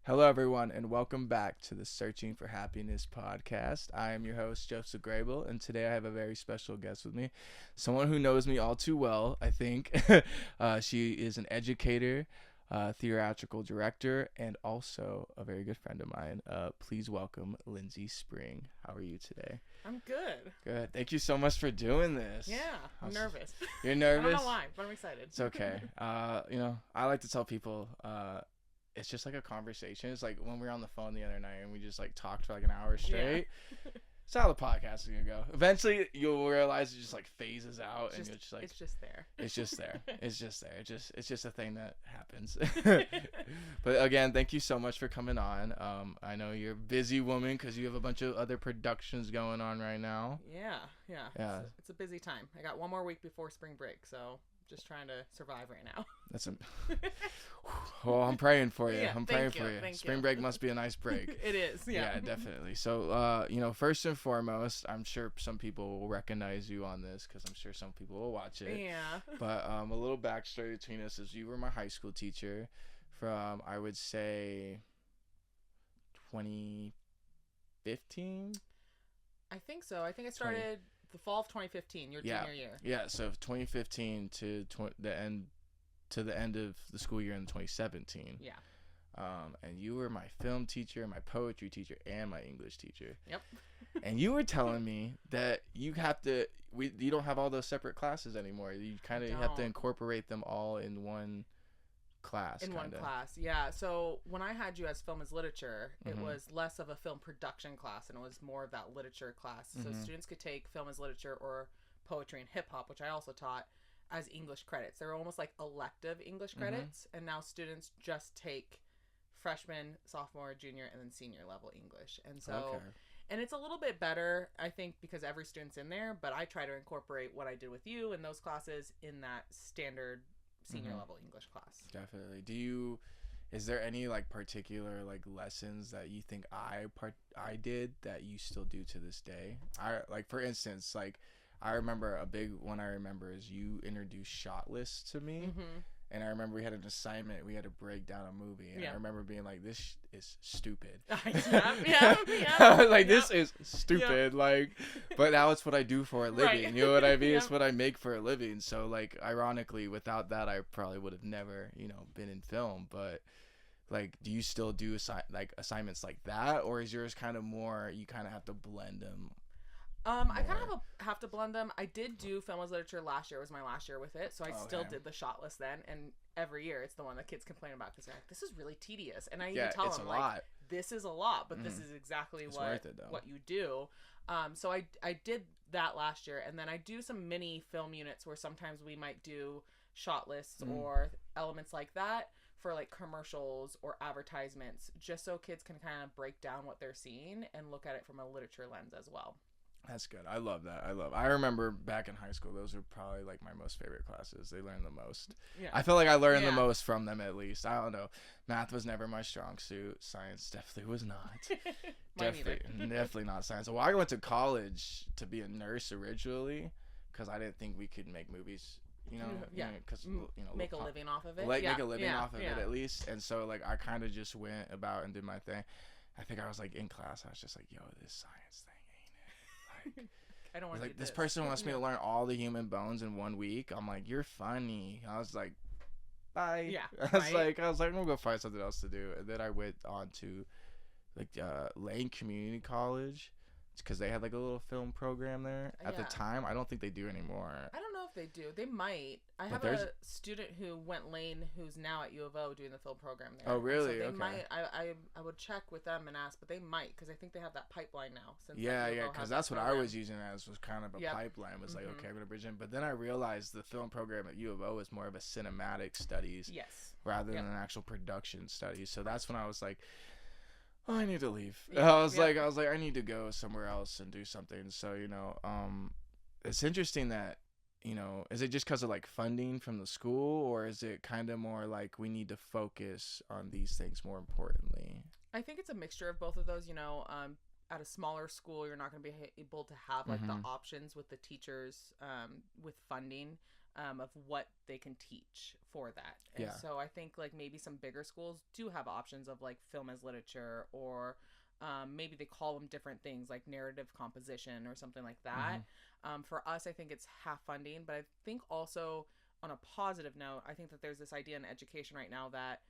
Hello, everyone, and welcome back to the Searching for Happiness podcast. I am your host, Joseph Grable, and today I have a very special guest with me, someone who knows me all too well, I think. She is an educator, theatrical director, and also a very good friend of mine. Please welcome Lindsey Spring. How are you today? I'm good. Good. Thank you so much for doing this. Yeah, I'm nervous. You're nervous? I don't know why, but I'm excited. It's okay. I like to tell people, it's just like a conversation. It's like when we were on the phone the other night and we just like talked for like an hour straight. Yeah. It's how the podcast is gonna go. Eventually, you'll realize it just like phases out, and you're just like, it's just there. It's just there. It's just there. It's just a thing that happens. But again, thank you so much for coming on. I know you're a busy woman because you have a bunch of other productions going on right now. Yeah. It's a busy time. I got one more week before spring break, so just trying to survive right now. Well, I'm praying for you. Yeah, I'm praying for you. Spring break must be a nice break. It is. Yeah, definitely. So, first and foremost, I'm sure some people will recognize you on this because I'm sure some people will watch it. Yeah. But a little backstory between us is you were my high school teacher from, I would say, 2015? I think so. I think it started the fall of 2015, your junior year. Yeah, so 2015 to the end of the school year in 2017. Yeah. And you were my film teacher, my poetry teacher, and my English teacher. Yep. And you were telling me that you don't have all those separate classes anymore. You kind of have to incorporate them all in one class. One class, yeah. So when I had you as film as literature, it was less of a film production class and it was more of that literature class. So students could take film as literature or poetry and hip hop, which I also taught, as English credits. They were almost like elective English credits, and now students just take freshman, sophomore, junior, and then senior level English. And so, and it's a little bit better, I think, because every student's in there, but I try to incorporate what I did with you in those classes in that standard senior level English class. Definitely. Is there any like particular like lessons that you think I did that you still do to this day? For instance, like I remember a big one I remember is you introduced shot lists to me. And I remember we had an assignment. We had to break down a movie. And I remember being like, this is stupid. This is stupid. But now it's what I do for a living. Right. You know what I mean? It's what I make for a living. So, like, ironically, without that, I probably would have never, been in film. But, like, do you still do, assignments like that? Or is yours kind of more, you kind of have to blend them? I kind of have to blend them. I did do film as literature last year. It was my last year with it. So I still did the shot list then. And every year it's the one that kids complain about because they're like, this is really tedious. And I even tell them, like, this is a lot, but this is exactly what you do. So I did that last year. And then I do some mini film units where sometimes we might do shot lists or elements like that for like commercials or advertisements, just so kids can kind of break down what they're seeing and look at it from a literature lens as well. That's good. I love that. I remember back in high school, those were probably like my most favorite classes. They learned the most. Yeah. I feel like I learned the most from them, at least. I don't know. Math was never my strong suit. Science definitely was not. definitely not science. Well, I went to college to be a nurse originally because I didn't think we could make movies. Because make a living off of it. Make a living off of it at least. And so like I kind of just went about and did my thing. I think I was like in class. I was just like, yo, this science thing. I don't want to like this person wants me to learn all the human bones in 1 week. I'm like, you're funny. I was like, bye. Yeah. I was like, I'm gonna go find something else to do. And then I went on to like Lane Community College because they had like a little film program there at the time. I don't think they do anymore. I don't know if they do. They might. I have a student who went Lane who's now at U of O doing the film program there. Oh, really? So they might. I would check with them and ask, but they might because I think they have that pipeline now. Because that's what I was using as was kind of a pipeline. Was like, okay, I'm gonna bridge in. But then I realized the film program at U of O is more of a cinematic studies, rather than an actual production studies. So that's when I was like, oh, I need to leave. I was like, I need to go somewhere else and do something. So, it's interesting that, is it just because of like funding from the school, or is it kind of more like we need to focus on these things more importantly? I think it's a mixture of both of those. At a smaller school, you're not going to be able to have like the options with the teachers with funding. of what they can teach for that. And so I think like maybe some bigger schools do have options of like film as literature, or maybe they call them different things like narrative composition or something like that. For us, I think it's half funding, but I think also on a positive note, I think that there's this idea in education right now that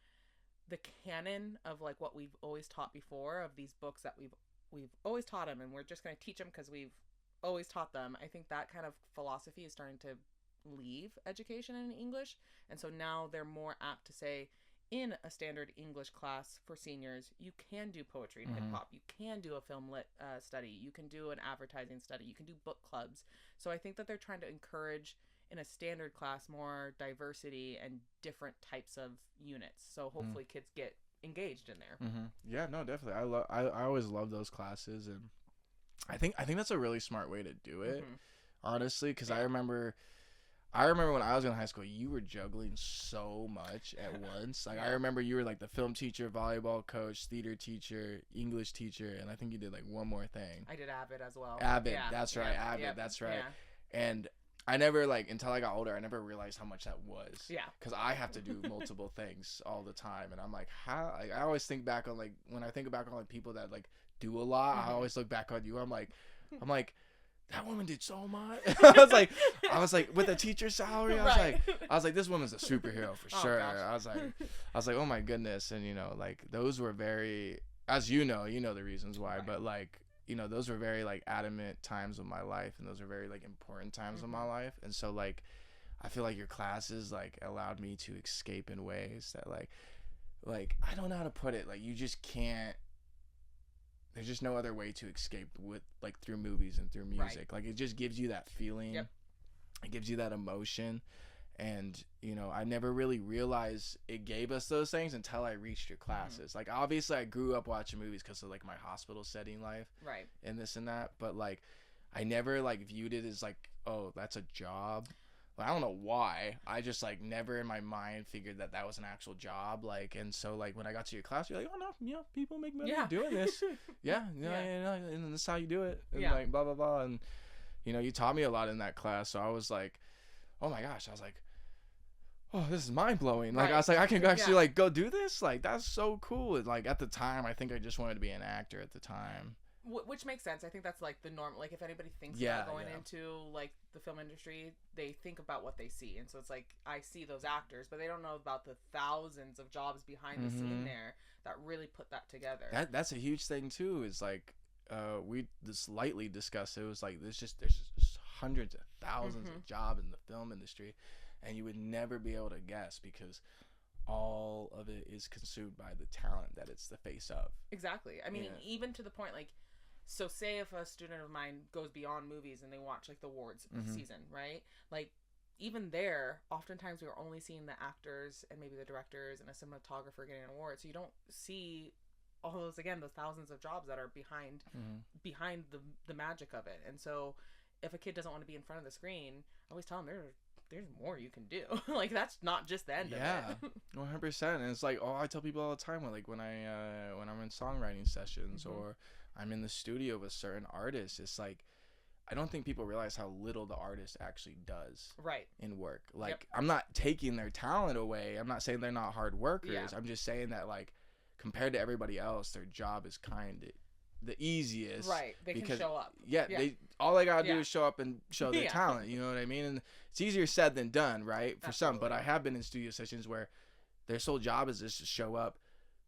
the canon of like what we've always taught before, of these books that we've always taught them and we're just going to teach them because we've always taught them. I think that kind of philosophy is starting to leave education in English. And so now they're more apt to say, in a standard English class for seniors, you can do poetry and hip hop. You can do a film lit study. You can do an advertising study. You can do book clubs. So I think that they're trying to encourage in a standard class more diversity and different types of units. So hopefully kids get engaged in there. Yeah, no, definitely. I always love those classes, and I think that's a really smart way to do it, honestly, because I remember when I was in high school, you were juggling so much at once. Like I remember you were like the film teacher, volleyball coach, theater teacher, English teacher, and I think you did like one more thing. I did Avid as well. Avid, that's right. Avid, that's right. Yeah. And I never, like, until I got older, I never realized how much that was. Yeah. Because I have to do multiple things all the time. And I'm like, how? Like, I always think back on, like, when I think back on, like, people that, like, do a lot, I always look back on you. I'm like, that woman did so much. I was like, with a teacher's salary, I was like, this woman's a superhero for sure. I was like, oh my goodness. And, you know, like, those were very, as you know the reasons why, but, like, you know, those were very like adamant times of my life, and those are very like important times of my life. And so like I feel like your classes like allowed me to escape in ways that like I don't know how to put it, like you just can't, there's just no other way to escape with like through movies and through music. Like it just gives you that feeling. It gives you that emotion. And, you know, I never really realized it gave us those things until I reached your classes. Like, obviously, I grew up watching movies because of, like, my hospital setting life. Right. And this and that. But, like, I never, like, viewed it as, like, oh, that's a job. Like, I don't know why. I just, like, never in my mind figured that that was an actual job. Like, and so, like, when I got to your class, you're like, oh, no, yeah, people make money doing this. And this is how you do it. And, like, blah, blah, blah. And, you know, you taught me a lot in that class. So I was like, oh my gosh, I was like, oh, this is mind blowing. Like I was like, I can actually like go do this. Like that's so cool. And, like at the time, I think I just wanted to be an actor at the time. Which makes sense. I think that's like the norm. Like if anybody thinks about going into like the film industry, they think about what they see. And so it's like, I see those actors, but they don't know about the thousands of jobs behind the scene there that really put that together. That's a huge thing too. Is like, we just lightly discussed it. It was like, there's just hundreds of thousands of jobs in the film industry, and you would never be able to guess because all of it is consumed by the talent that it's the face of. Exactly. I mean, even to the point, like, so say if a student of mine goes beyond movies and they watch like the awards season, right? Like even there, oftentimes we are only seeing the actors and maybe the directors and a cinematographer getting an award, so you don't see all those, again, those thousands of jobs that are behind the magic of it. And so if a kid doesn't want to be in front of the screen, I always tell them there's more you can do. Like that's not just the end of it. 100%. And it's like, oh, I tell people all the time when I'm in songwriting sessions or I'm in the studio with certain artists, it's like I don't think people realize how little the artist actually does in work. Like I'm not taking their talent away. I'm not saying they're not hard workers. I'm just saying that like compared to everybody else, their job is kind of the easiest, they can show up. All they gotta do is show up and show their talent, you know what I mean? And it's easier said than done, right, for some. But I have been in studio sessions where their sole job is just to show up,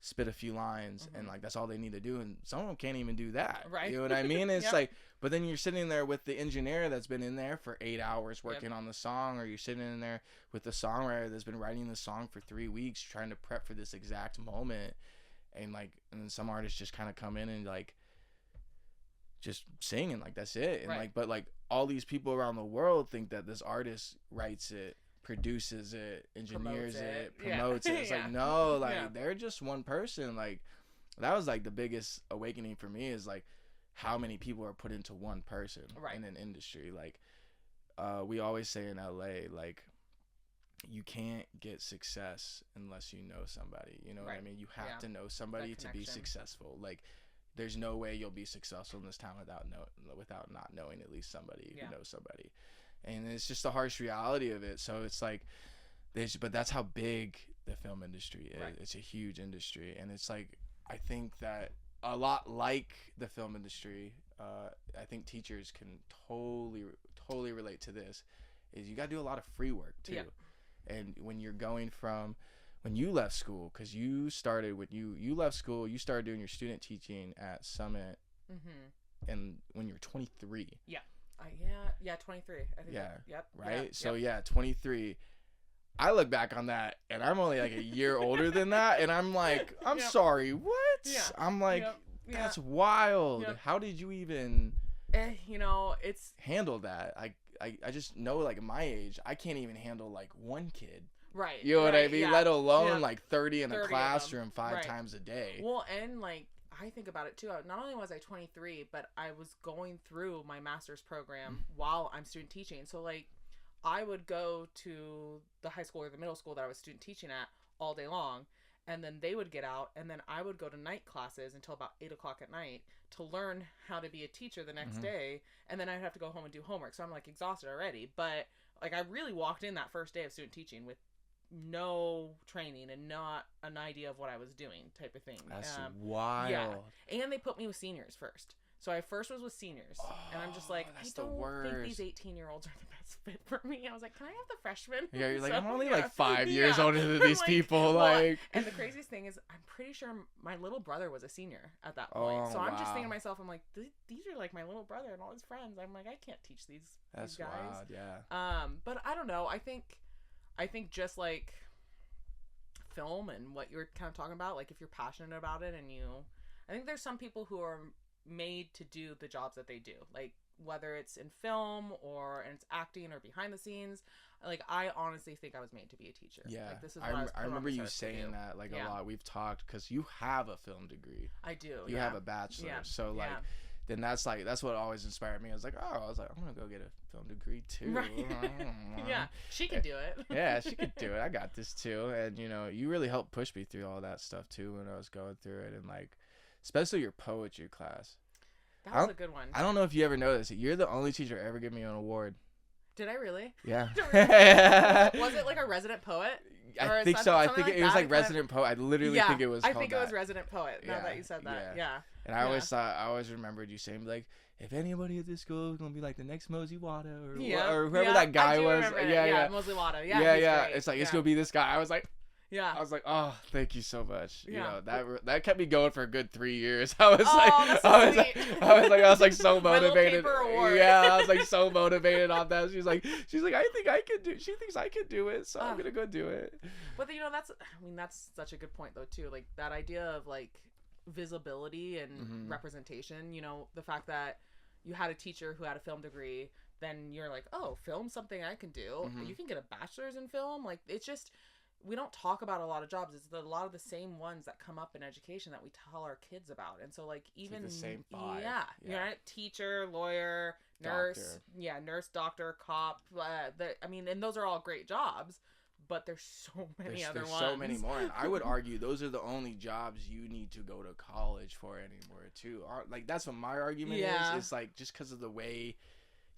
spit a few lines, and like that's all they need to do, and some of them can't even do that, you know what I mean? It's like, but then you're sitting there with the engineer that's been in there for 8 hours working on the song, or you're sitting in there with the songwriter that's been writing the song for 3 weeks trying to prep for this exact moment. And then some artists just kind of come in and like just sing and like that's it. And like, but like all these people around the world think that this artist writes it, produces it, engineers promotes it. It's like, no, like they're just one person. Like that was like the biggest awakening for me, is like how many people are put into one person in an industry. Like we always say in LA, like you can't get success unless you know somebody, you know what I mean? You have to know somebody to be successful. Like there's no way you'll be successful in this town without not knowing at least somebody who knows somebody. and it's just the harsh reality of it. So it's like, but that's how big the film industry is. Right. It's a huge industry, and it's like, I think that a lot like the film industry, I think teachers can totally relate to this, is you got to do a lot of free work too. And when you're going from, when you left school, because you started when you left school, you started doing your student teaching at Summit, and when you were 23. 23. I think. Right. So 23. I look back on that, and I'm only like a year older than that, and I'm like, I'm sorry, what? I'm like, that's wild. How did you even, it's handle that? I just know, like, my age, I can't even handle like one kid. Right. You know what I mean? Let alone like 30 in a classroom 5 times a day. Well, and like, I think about it too. Not only was I 23, but I was going through my master's program while I'm student teaching. So like, I would go to the high school or the middle school that I was student teaching at all day long, and then they would get out, and then I would go to night classes until about 8 o'clock at night to learn how to be a teacher the next day, and then I'd have to go home and do homework. So I'm like exhausted already, but like I really walked in that first day of student teaching with no training and not an idea of what I was doing, type of thing. That's wild. Yeah, and they put me with seniors first. So I first was with seniors, and I'm just like, I don't think these 18-year-olds are the best fit for me. I was like, can I have the freshmen? Yeah, you're like, I'm only like 5 years older than these people. Like, and the craziest thing is, I'm pretty sure my little brother was a senior at that point. So I'm just thinking to myself, I'm like, these are like my little brother and all his friends. I'm like, I can't teach these guys. Wild, yeah. But I don't know. I think just like film and what you're kind of talking about, like if you're passionate about it, and I think there's some people who are made to do the jobs that they do, like whether it's in film or it's acting or behind the scenes. Like, I honestly think I was made to be a teacher. Like, this is what I remember you saying that like a lot. We've talked, because you have a film degree. I do. You have a bachelor. So like then that's what always inspired me. I was like, I'm gonna go get a film degree too. Right. She can do it. Yeah, she could do it. I got this too. And you really helped push me through all that stuff too when I was going through it, and like, especially your poetry class. That was a good one. I don't know if you ever noticed it. You're the only teacher ever give me an award. Did I really? Yeah. Was it like a resident poet? I think so. I think it was like resident poet. I literally think it was called I think it was resident poet, now that you said that. Yeah. And I always remembered you saying, like, if anybody at this school is gonna be like the next Mosey Wada or whoever that guy was. Mosey Wada. Yeah. It's like, it's gonna be this guy. I was like, Yeah. I was like, oh, thank you so much. You know, that kept me going for a good 3 years. I was I was like so motivated. Yeah, I was like so motivated on that. She's like, she thinks I can do it, so I'm gonna go do it. But that's such a good point though too. Like that idea of like visibility and representation. You know, the fact that you had a teacher who had a film degree, then you're like, oh, film's something I can do. You can get a bachelor's in film. Like, it's just, we don't talk about a lot of jobs. It's a lot of the same ones that come up in education that we tell our kids about. And so like, even the same 5. You know, teacher, lawyer, nurse, nurse, doctor, cop. And those are all great jobs, but there's so many other ones. So many more. And I would argue those are the only jobs you need to go to college for anymore too. Like, that's what my argument is. It's like, just because of the way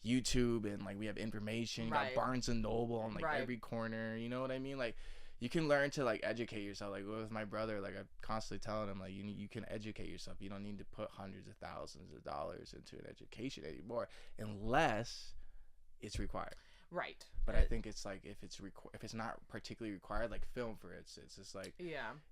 YouTube and like we have information, you got Barnes and Noble on like every corner. You know what I mean? Like, you can learn to like educate yourself. Like with my brother, like I'm constantly telling him, like, you can educate yourself. You don't need to put hundreds of thousands of dollars into an education anymore unless it's required. Right. But I think it's like, if it's not particularly required, like film for instance, it's like,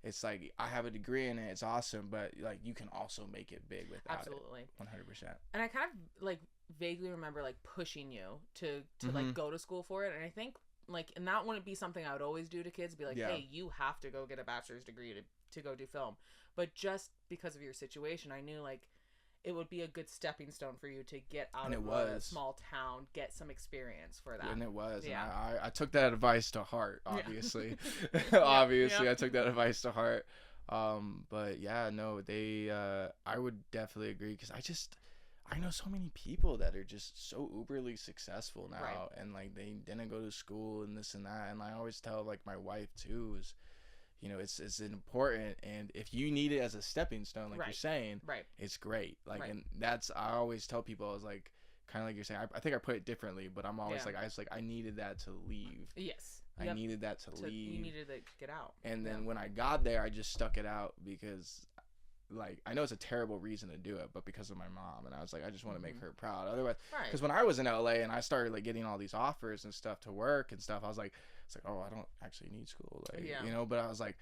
it's like, I have a degree in it, it's awesome, but like you can also make it big without it. 100%. And I kind of like vaguely remember like pushing you to like go to school for it, and I think like, and that wouldn't be something I would always do to kids, be like, hey, you have to go get a bachelor's degree to go do film. But just because of your situation, I knew like it would be a good stepping stone for you to get out of a small town, get some experience for that. And it was. Yeah. And I took that advice to heart, obviously. Obviously, I took that advice to heart. But yeah, no, I would definitely agree, because I know so many people that are just so uberly successful now, and like they didn't go to school and this and that. And I always tell like my wife too, is, you know, it's important, and if you need it as a stepping stone, like you're saying, it's great. Like, and that's, I always tell people, I was like, kind of like you're saying, I think I put it differently, but I'm always I needed that to leave. Yes. I needed that to leave. You needed to get out. And then when I got there, I just stuck it out because, like, I know it's a terrible reason to do it, but because of my mom. And I was like, I just want to make her proud. Otherwise, because when I was in LA and I started, like, getting all these offers and stuff to work and stuff, I was like, it's like, oh, I don't actually need school. Like, you know, but I was like,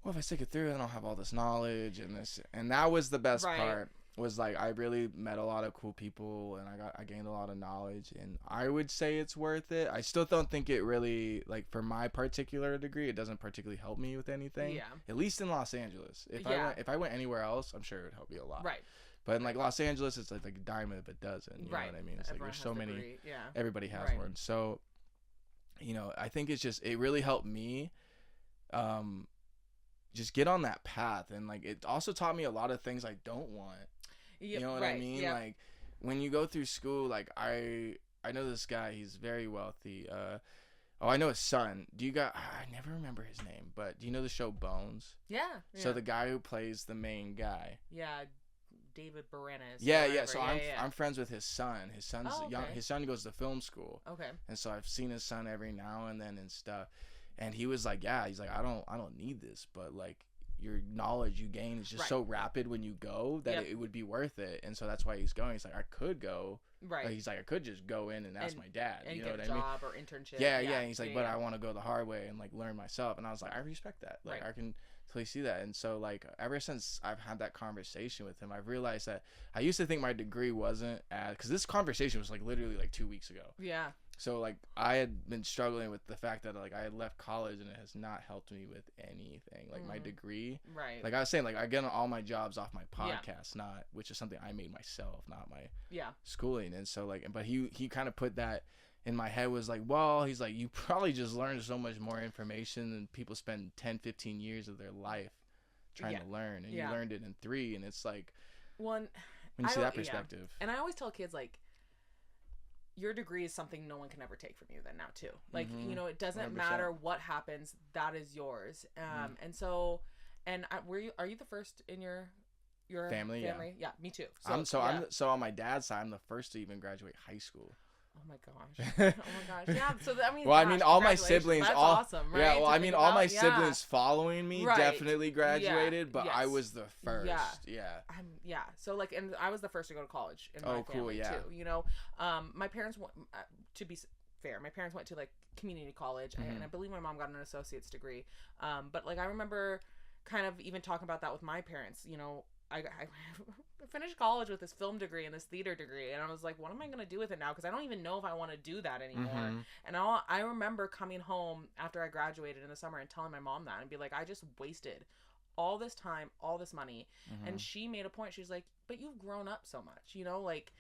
well, if I stick it through, then I'll have all this knowledge and this. And that was the best part. Was like I really met a lot of cool people and I gained a lot of knowledge, and I would say it's worth it. I still don't think it really, like, for my particular degree, it doesn't particularly help me with anything. Yeah. At least in Los Angeles. If I went anywhere else, I'm sure it would help me a lot. Right. But in, like, Los Angeles, it's like a dime of a dozen. You know what I mean? It's like there's so many. Yeah. Everybody has one. So, you know, I think it really helped me. Just get on that path, and like it also taught me a lot of things I don't want. You know what I mean? Yep. Like when you go through school, like I know this guy, he's very wealthy. I know his son. I never remember his name, but do you know the show Bones? Yeah. So the guy who plays the main guy. Yeah, David Boreanaz. Yeah. So I'm friends with his son. His son's young. His son goes to film school. Okay. And so I've seen his son every now and then and stuff. And he was like, he's like, I don't need this, but like your knowledge you gain is just so rapid when you go that it would be worth it. And so that's why he's going. He's like, I could go. Right. He's like, I could just go in and ask my dad. And you know what I mean? Job or internship. Yeah. And he's like, but I want to go the hard way and like learn myself. And I was like, I respect that. Like I can totally see that. And so like ever since I've had that conversation with him, I've realized that I used to think my degree wasn't because this conversation was like literally like 2 weeks ago. Yeah. So, like, I had been struggling with the fact that, like, I had left college and it has not helped me with anything. Like, my degree. Right. Like, I was saying, like, I get all my jobs off my podcast, which is something I made myself, not my schooling. And so, like, but he kind of put that in my head was like, well, he's like, you probably just learned so much more information than people spend 10, 15 years of their life trying to learn. And you learned it in 3. And it's like, when you see that perspective. And I always tell kids, like, your degree is something no one can ever take from you then now too. Like, you know, it doesn't 100%. Matter what happens, that is yours. And so, are you the first in your family? Yeah, me too. So I'm on my dad's side, I'm the first to even graduate high school. Oh my gosh. Yeah. So I mean, well, I mean, all my siblings, that's awesome, right? Yeah. Well, I mean, all my siblings following me definitely graduated, but I was the first. Yeah. So like, and I was the first to go to college in my family too. You know, my parents to be fair, my parents went to like community college, and I believe my mom got an associate's degree. But like, I remember kind of even talking about that with my parents. You know, I finished college with this film degree and this theater degree, and I was like, what am I going to do with it now? Because I don't even know if I want to do that anymore. And I remember coming home after I graduated in the summer and telling my mom that and be like, I just wasted all this time, all this money. And she made a point. She's like, but you've grown up so much, you know, like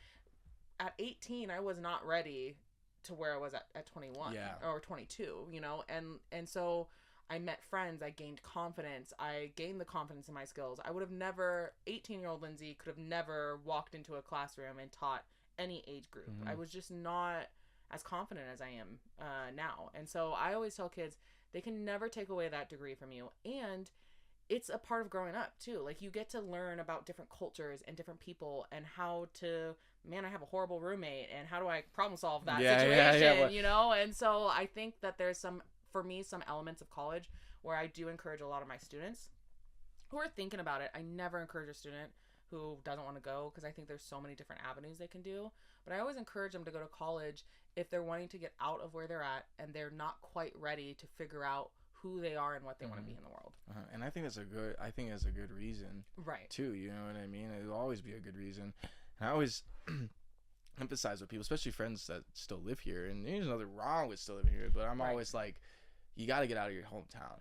at 18, I was not ready to where I was at 21 or 22, you know? And so I met friends, I gained confidence, I gained the confidence in my skills. I would have never, 18-year-old Lindsay could have never walked into a classroom and taught any age group. I was just not as confident as I am now. And so I always tell kids, they can never take away that degree from you. And it's a part of growing up too. Like, you get to learn about different cultures and different people and how to, man, I have a horrible roommate and how do I problem solve that situation, you know? And so I think that there's some elements of college where I do encourage a lot of my students who are thinking about it. I never encourage a student who doesn't want to go because I think there's so many different avenues they can do. But I always encourage them to go to college if they're wanting to get out of where they're at and they're not quite ready to figure out who they are and what they want to be in the world. And I think that's a good reason. Right. Too, you know what I mean? It'll always be a good reason. And I always emphasize with people, especially friends that still live here, and there's nothing wrong with still living here, but I'm always like, you got to get out of your hometown.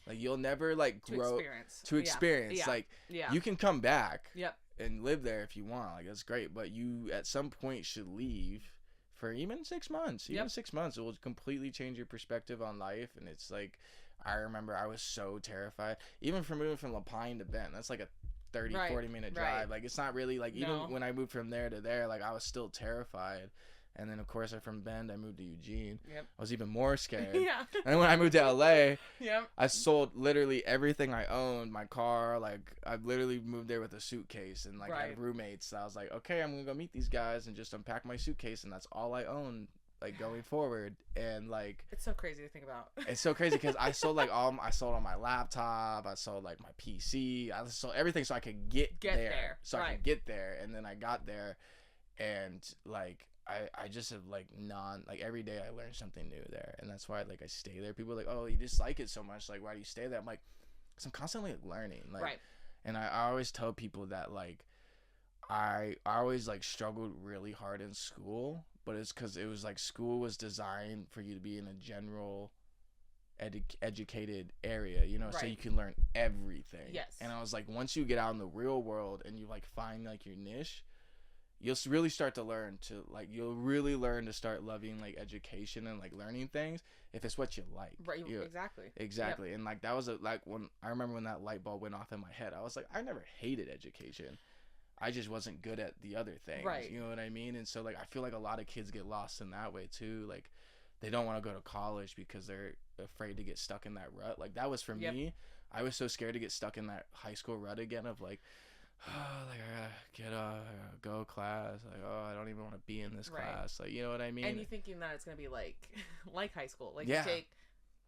Like, you'll never like grow to experience. Yeah. Like, you can come back and live there if you want. Like, that's great, but you at some point should leave for even 6 months. Even 6 months, it will completely change your perspective on life. And it's like, I remember I was so terrified, even from moving from La Pine to Bend. That's like a 40 minute drive. Like, it's not really like, even when I moved from there to there, like, I was still terrified. And then, of course, I'm from Bend. I moved to Eugene. Yep. I was even more scared. Yeah. And when I moved to LA, yep. I sold literally everything I owned, my car. Like, I literally moved there with a suitcase and, like, I had roommates. So I was like, okay, I'm going to go meet these guys and just unpack my suitcase. And that's all I own, like, going forward. And, like... It's so crazy to think about. It's so crazy because I sold, like, I sold on my laptop. I sold, like, my PC. I sold everything so I could get there. So I could get there. And then I got there and, like... I just have like every day I learn something new there, and that's why like I stay there. People are like, oh, you dislike it so much, like why do you stay there? I'm like, because I'm constantly like, learning, like, and I always tell people that like I always like struggled really hard in school, but it's because it was like school was designed for you to be in a general educated area, you know, so you can learn everything. Yes. And I was like, once you get out in the real world and you like find like your niche, you'll really start to learn to like you'll really learn to start loving like education and like learning things if it's what you like. Right. Exactly. Yep. And like that was like when I remember when that light bulb went off in my head, I was like, I never hated education, I just wasn't good at the other things. You know what I mean? And so like I feel like a lot of kids get lost in that way too. Like they don't want to go to college because they're afraid to get stuck in that rut. Like that was for me. I was so scared to get stuck in that high school rut again of like, oh, like I gotta get up, I gotta go class, like, oh, I don't even want to be in this class, like, you know what I mean? And you thinking that it's gonna be like high school, like you take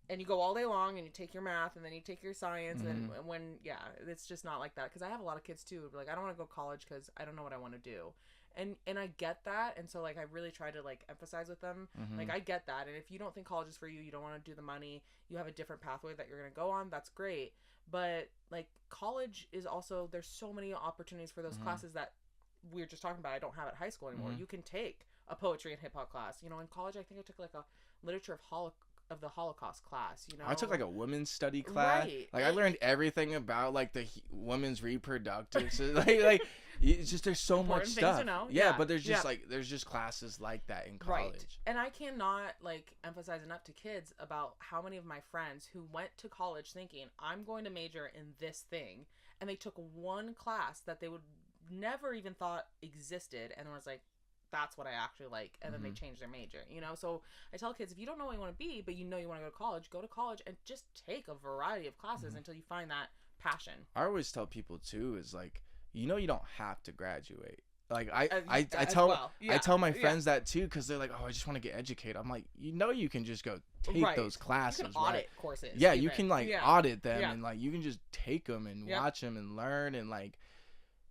and you go all day long and you take your math and then you take your science and then when it's just not like that, because I have a lot of kids too who be like, I don't want to go to college because I don't know what I want to do, and I get that, and so like I really try to like emphasize with them, like I get that, and if you don't think college is for you, you don't want to do the money, you have a different pathway that you're gonna go on, that's great. But like college is also, there's so many opportunities for those classes that we were just talking about. I don't have at high school anymore. You can take a poetry and hip hop class. You know, in college, I think I took like a literature of the Holocaust class. You know, I took like a women's study class. Like I learned everything about like the women's reproductive. like it's just there's so much stuff. To know. Yeah, but there's just like there's just classes like that in college. Right. And I cannot like emphasize enough to kids about how many of my friends who went to college thinking I'm going to major in this thing, and they took one class that they would never even thought existed, and was like, that's what I actually like, and then they change their major, you know? So I tell kids, if you don't know what you want to be, but you know you want to go to college and just take a variety of classes until you find that passion. I always tell people too is like, you know, you don't have to graduate. Like I tell my friends that too, because they're like, oh, I just want to get educated. I'm like, you know, you can just go take those classes. You can audit courses. Yeah, you can like audit them and like you can just take them and watch them and learn, and like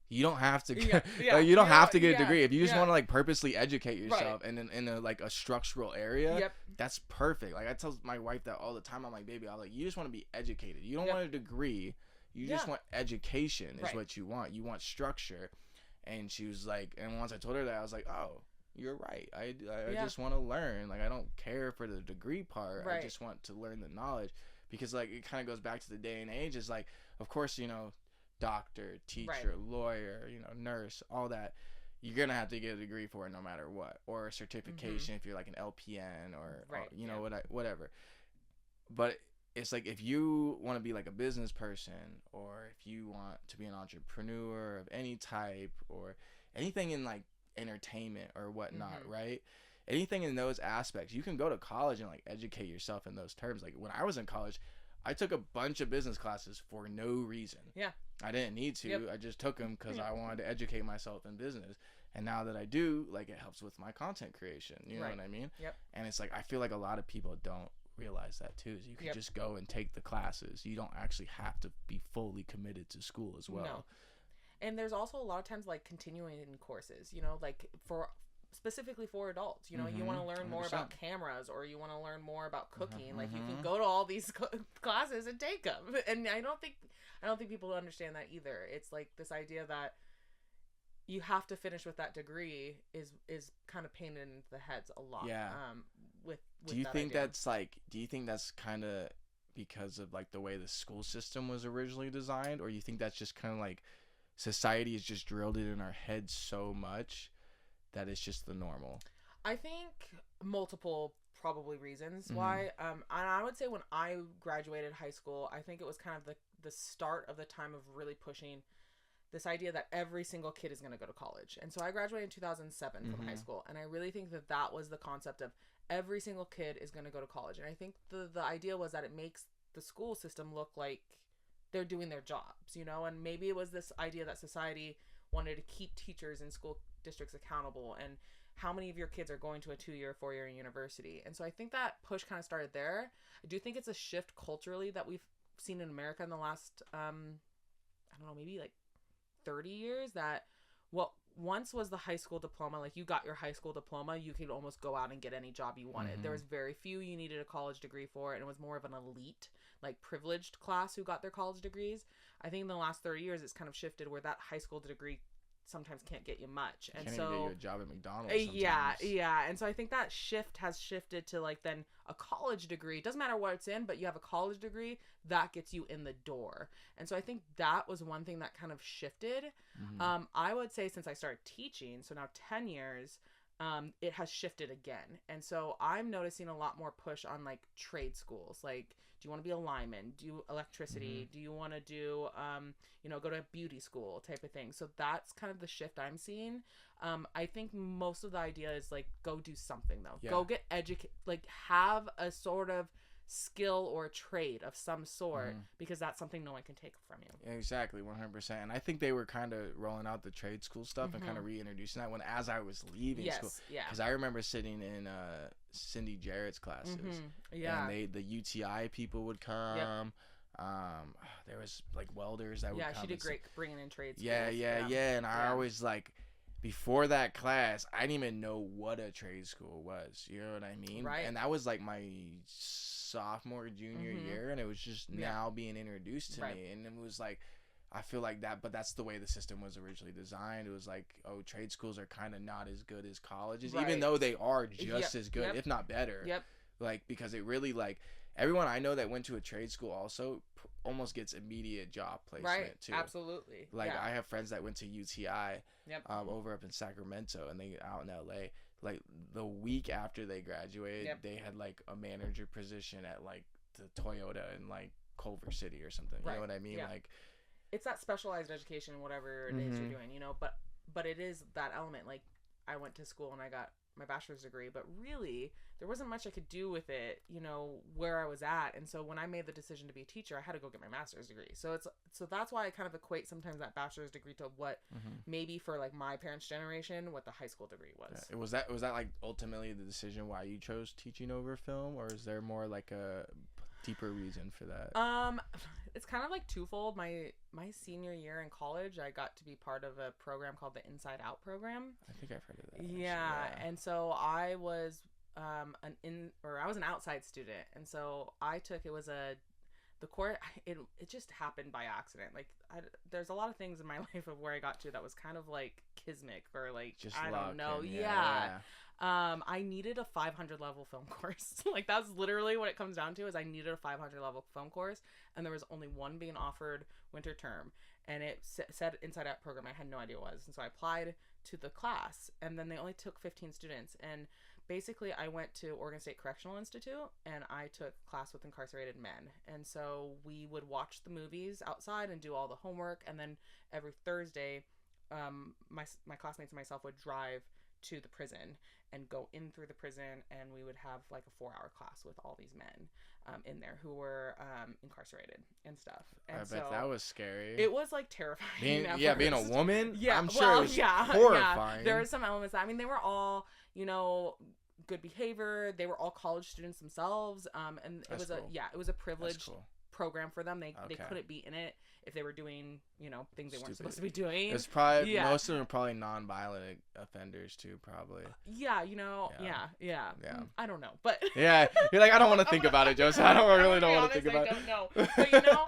you don't have to you don't have to get a degree. If you just want to like purposely educate yourself and in a like a structural area, that's perfect. Like I tell my wife that all the time. I'm like, baby, you just want to be educated. You don't want a degree. You just want education is what you want. You want structure. And she was like, and once I told her that, I was like, oh, you're right. I just want to learn. Like, I don't care for the degree part. I just want to learn the knowledge, because like it kind of goes back to the day and age. It's like, of course, you know, doctor, teacher, lawyer, you know, nurse, all that. You're going to have to get a degree for it no matter what, or a certification if you're like an LPN or you know, whatever. But it's like, if you want to be like a business person, or if you want to be an entrepreneur of any type, or anything in like entertainment or whatnot, right? Anything in those aspects, you can go to college and like educate yourself in those terms. Like when I was in college, I took a bunch of business classes for no reason. Yeah. I didn't need to. I just took them because I wanted to educate myself in business. And now that I do, like, it helps with my content creation. You know what I mean? Yep. And it's like, I feel like a lot of people don't realize that too, is you can just go and take the classes. You don't actually have to be fully committed to school as well. No. And there's also a lot of times like continuing courses, you know, like specifically for adults, you know, you want to learn more 100%. About cameras, or you want to learn more about cooking, like you can go to all these classes and take them. And I don't think people understand that either. It's like this idea that you have to finish with that degree is kind of painted into the heads a lot. Yeah. Do you think that's kind of because of like the way the school system was originally designed, or you think that's just kind of like society has just drilled it in our heads so much that it's just the normal? I think multiple probably reasons why. And I would say when I graduated high school, I think it was kind of the start of the time of really pushing this idea that every single kid is going to go to college. And so I graduated in 2007 from high school. And I really think that that was the concept of every single kid is going to go to college. And I think the idea was that it makes the school system look like they're doing their jobs, you know? And maybe it was this idea that society wanted to keep teachers in school districts accountable, and how many of your kids are going to a 2-year, 4-year university. And so I think that push kind of started there. I do think it's a shift culturally that we've seen in America in the last, I don't know, maybe like 30 years, that what once was the high school diploma, like you got your high school diploma, you could almost go out and get any job you wanted. There was very few you needed a college degree for, and it was more of an elite, like privileged class who got their college degrees. I think in the last 30 years, it's kind of shifted where that high school degree sometimes can't get you much, and can't so even get you a job at McDonald's yeah, and so I think that shift has shifted to like then a college degree, doesn't matter what it's in, but you have a college degree that gets you in the door. And so I think that was one thing that kind of shifted. I would say since I started teaching, so now 10 years, it has shifted again. And so I'm noticing a lot more push on like trade schools. Like, do you want to be a lineman? Do electricity? Do you want to do, go to a beauty school type of thing? So that's kind of the shift I'm seeing. I think most of the idea is like, go do something though. Yeah. Go get educated, like have a sort of skill or a trade of some sort, because that's something no one can take from you. Exactly, 100%. And I think they were kind of rolling out the trade school stuff and kind of reintroducing that when as I was leaving school. Yeah. Because I remember sitting in Cindy Jarrett's classes. Yeah. And the UTI people would come. Yep. There was like welders that would come. Yeah, she did great bringing in trade schools. Yeah. And I always like, before that class, I didn't even know what a trade school was. You know what I mean? Right. And that was like my sophomore, junior year, and it was just now being introduced to me. And it was like, I feel like that, but that's the way the system was originally designed. It was like, oh, trade schools are kind of not as good as colleges, even though they are just as good, if not better. Like, because it really, like, everyone I know that went to a trade school also almost gets immediate job placement too. Absolutely. Like, I have friends that went to UTI over up in Sacramento, and they out in LA. Like, the week after they graduated, they had like a manager position at like the Toyota in like Culver City or something. You know what I mean? Like, it's that specialized education, whatever it is you're doing, you know, but it is that element. Like, I went to school and I got my bachelor's degree, but really there wasn't much I could do with it, you know, where I was at. And so when I made the decision to be a teacher, I had to go get my master's degree. So that's why I kind of equate sometimes that bachelor's degree to what maybe for like my parents' generation, what the high school degree was. Yeah. Was that like ultimately the decision why you chose teaching over film, or is there more like a deeper reason for that? It's kind of like twofold. My senior year in college, I got to be part of a program called the Inside Out program. I think I've heard of that. Yeah. And so I was I was an outside student, and so I took the course. It just happened by accident. Like, there's a lot of things in my life of where I got to that was kind of like kismic, or like just I don't know. I needed a 500 level film course. Like, that's literally what it comes down to, is I needed a 500 level film course, and there was only one being offered winter term, and it said Inside Out program. I had no idea what it was, and so I applied to the class, and then they only took 15 students, and basically I went to Oregon State Correctional Institute, and I took class with incarcerated men. And so we would watch the movies outside and do all the homework, and then every Thursday my classmates and myself would drive to the prison and go in through the prison, and we would have like a 4-hour class with all these men in there who were incarcerated and stuff. And I bet that was scary. It was like terrifying. Being a woman. Yeah, I'm sure it was horrifying. Yeah. There were some elements. I mean, they were all, you know, good behavior. They were all college students themselves. And it was a privileged program for them. They couldn't be in it if they were doing, you know, things they weren't supposed to be doing. It's probably most of them are probably non-violent offenders too, probably. Yeah, you know, yeah. I don't know, but yeah, you're like, I don't want to think about it, Joseph. I don't want to think about it. I don't know, but you know,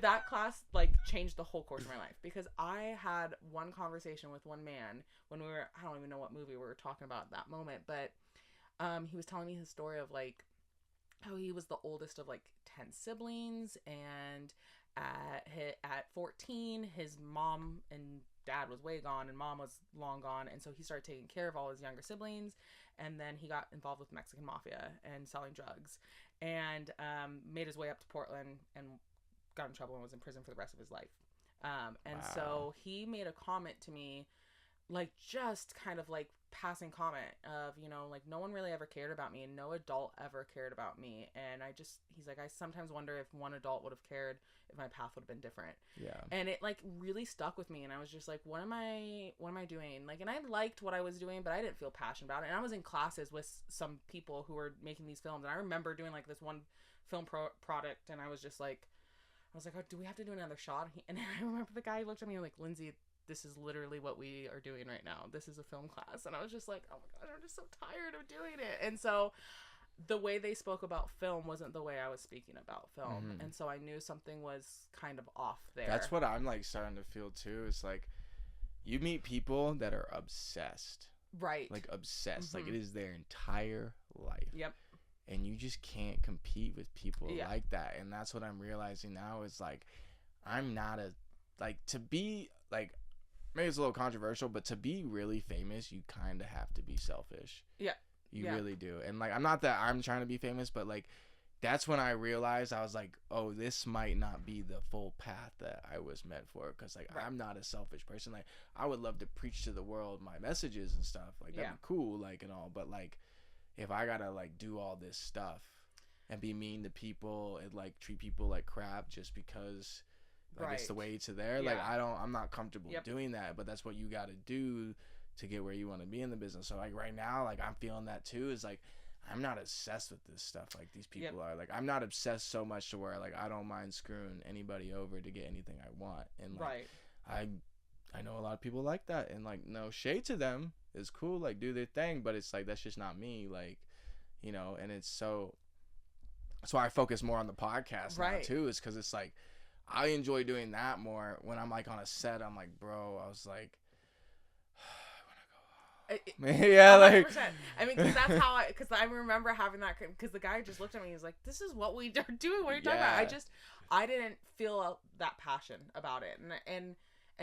that class like changed the whole course of my life, because I had one conversation with one man when I don't even know what movie we were talking about at that moment, but he was telling me his story of like how he was the oldest of like 10 siblings, and at 14 his mom and dad was way gone and mom was long gone, and so he started taking care of all his younger siblings, and then he got involved with Mexican mafia and selling drugs, and made his way up to Portland and got in trouble and was in prison for the rest of his life. And so he made a comment to me, like, just kind of like passing comment of, you know, like, no one really ever cared about me and no adult ever cared about me. And he's like, I sometimes wonder if one adult would have cared, if my path would have been different. Yeah. And it like really stuck with me. And I was just like, what am I doing? Like, and I liked what I was doing, but I didn't feel passionate about it. And I was in classes with some people who were making these films. And I remember doing like this one film product. And I was like, oh, do we have to do another shot? And I remember the guy looked at me like, Lindsay, this is literally what we are doing right now. This is a film class. And I was just like, oh my God, I'm just so tired of doing it. And so the way they spoke about film wasn't the way I was speaking about film. Mm-hmm. And so I knew something was kind of off there. That's what I'm like starting to feel too. It's like you meet people that are obsessed. Right. Like obsessed. Mm-hmm. Like it is their entire life. Yep. And you just can't compete with people like that. And that's what I'm realizing now is like, I'm not to be like, maybe it's a little controversial, but to be really famous, you kind of have to be selfish. Yeah. You really do. And like, I'm not that I'm trying to be famous, but like, that's when I realized, I was like, oh, this might not be the full path that I was meant for. Cause like, I'm not a selfish person. Like, I would love to preach to the world my messages and stuff. Like, that'd be cool, like, and all. But like, if I gotta like do all this stuff and be mean to people and like treat people like crap just because like it's the way to there, like I'm not comfortable doing that, but that's what you gotta do to get where you want to be in the business. So like right now, like I'm feeling that too, is like I'm not obsessed with this stuff like these people are. Like I'm not obsessed so much to where like I don't mind screwing anybody over to get anything I want. And like I know a lot of people like that, and like no shade to them, it's cool, like do their thing, but it's like that's just not me, like, you know. And it's so that's why I focus more on the podcast now too, is because it's like I enjoy doing that more. When I'm like on a set, I'm like, bro, I was like, I want to go home. Yeah, 100%. Like I mean, because that's how because I remember having that, because the guy just looked at me, he was like, this is what we are doing, what are you talking about? I didn't feel that passion about it, and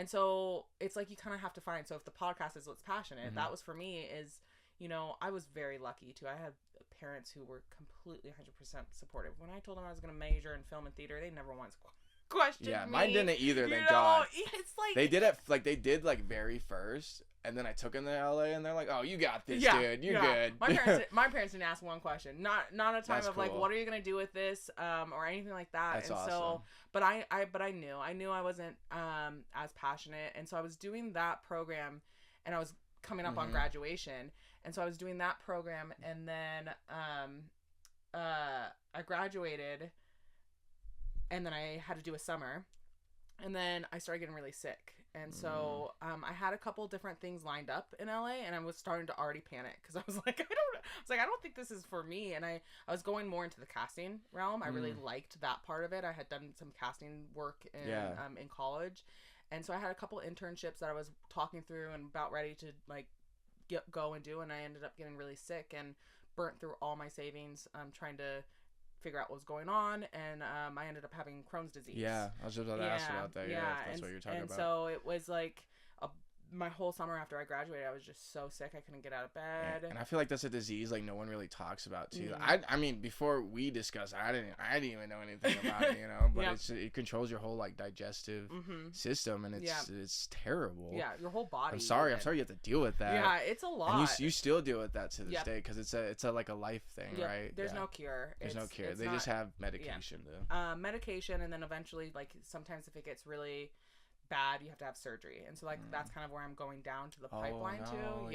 so it's like you kind of have to find. So if the podcast is what's passionate, that was for me. Is, you know, I was very lucky too. I had parents who were completely 100% supportive. When I told them I was going to major in film and theater, they never once questioned me. Yeah, mine didn't either. Thank God. It's like they did it like they did like very first, and then I took them to LA, and they're like, "Oh, you got this, dude. You're good." My parents didn't ask one question. Not a time of like, "What are you gonna do with this?" Or anything like that. That's awesome. So, but I knew I wasn't as passionate, and so I was doing that program, and I was coming up on graduation, and so I was doing that program, and then I graduated, and then I had to do a summer, and then I started getting really sick. And so I had a couple different things lined up in LA, and I was starting to already panic because I was like, I don't think this is for me. And I was going more into the casting realm. I really liked that part of it. I had done some casting work in college. And so I had a couple internships that I was talking through and about ready to like go and do. And I ended up getting really sick and burnt through all my savings trying to figure out what was going on, and I ended up having Crohn's disease. Yeah, I was just about to ask about that. Yeah, if that's what you're talking about. And so it was like my whole summer after I graduated, I was just so sick I couldn't get out of bed. And I feel like that's a disease like no one really talks about too. I mean, before we discussed, I didn't even know anything about it, you know. But it controls your whole like digestive system, and it's terrible. Yeah, your whole body. I'm sorry you have to deal with that. Yeah, it's a lot. And you still deal with that to this day, because it's a like a life thing, right? There's no cure. There's no cure. They just have medication though. Medication, and then eventually, like sometimes if it gets really bad, you have to have surgery, and so like that's kind of where I'm going down to the pipeline too.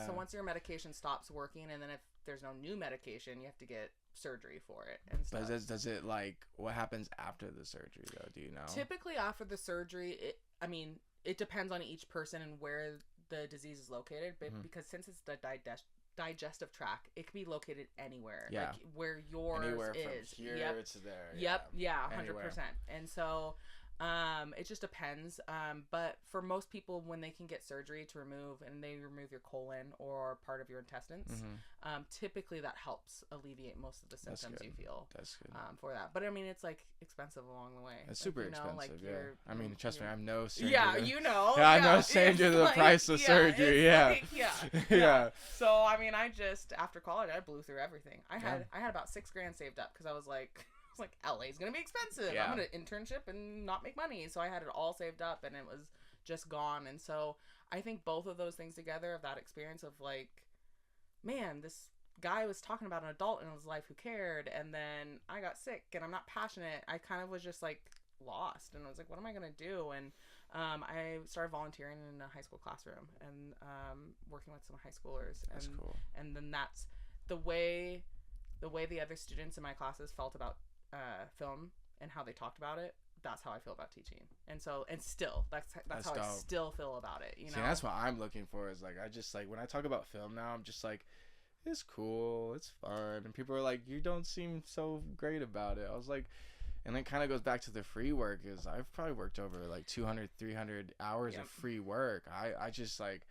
So once your medication stops working, and then if there's no new medication, you have to get surgery for it and stuff. But does it like, what happens after the surgery though? Do you know? Typically after the surgery, it depends on each person and where the disease is located, but because since it's the digestive tract, it can be located anywhere, like where yours anywhere is from here to there. 100%. And so it just depends, but for most people, when they can get surgery to remove your colon or part of your intestines, typically that helps alleviate most of the symptoms you feel. That's good. For that. But I mean, it's like expensive along the way. It's super expensive. Like I mean, trust me, I'm no stranger. Yeah, you know. Yeah, I'm no stranger to the price of surgery. Yeah. So I mean, I just after college, I blew through everything. I had about $6,000 saved up because I was like, was like, LA's gonna be expensive. I'm gonna internship and not make money. So I had it all saved up, and it was just gone. And so I think both of those things together, of that experience of like, man, this guy was talking about an adult in his life who cared, and then I got sick and I'm not passionate. I kind of was just like lost, and I was like, what am I gonna do? And I started volunteering in a high school classroom and working with some high schoolers. That's cool. And then that's the way the other students in my classes felt about film and how they talked about it. That's how I feel about teaching. And so, and still, that's how dope. I still feel about it. You know, that's what I'm looking for. Is like, I just like when I talk about film now, I'm just like, it's cool, it's fun, and people are like, you don't seem so great about it. I was like, and it kind of goes back to the free work. Is I've probably worked over like 200, 300 hours of free work. I just like,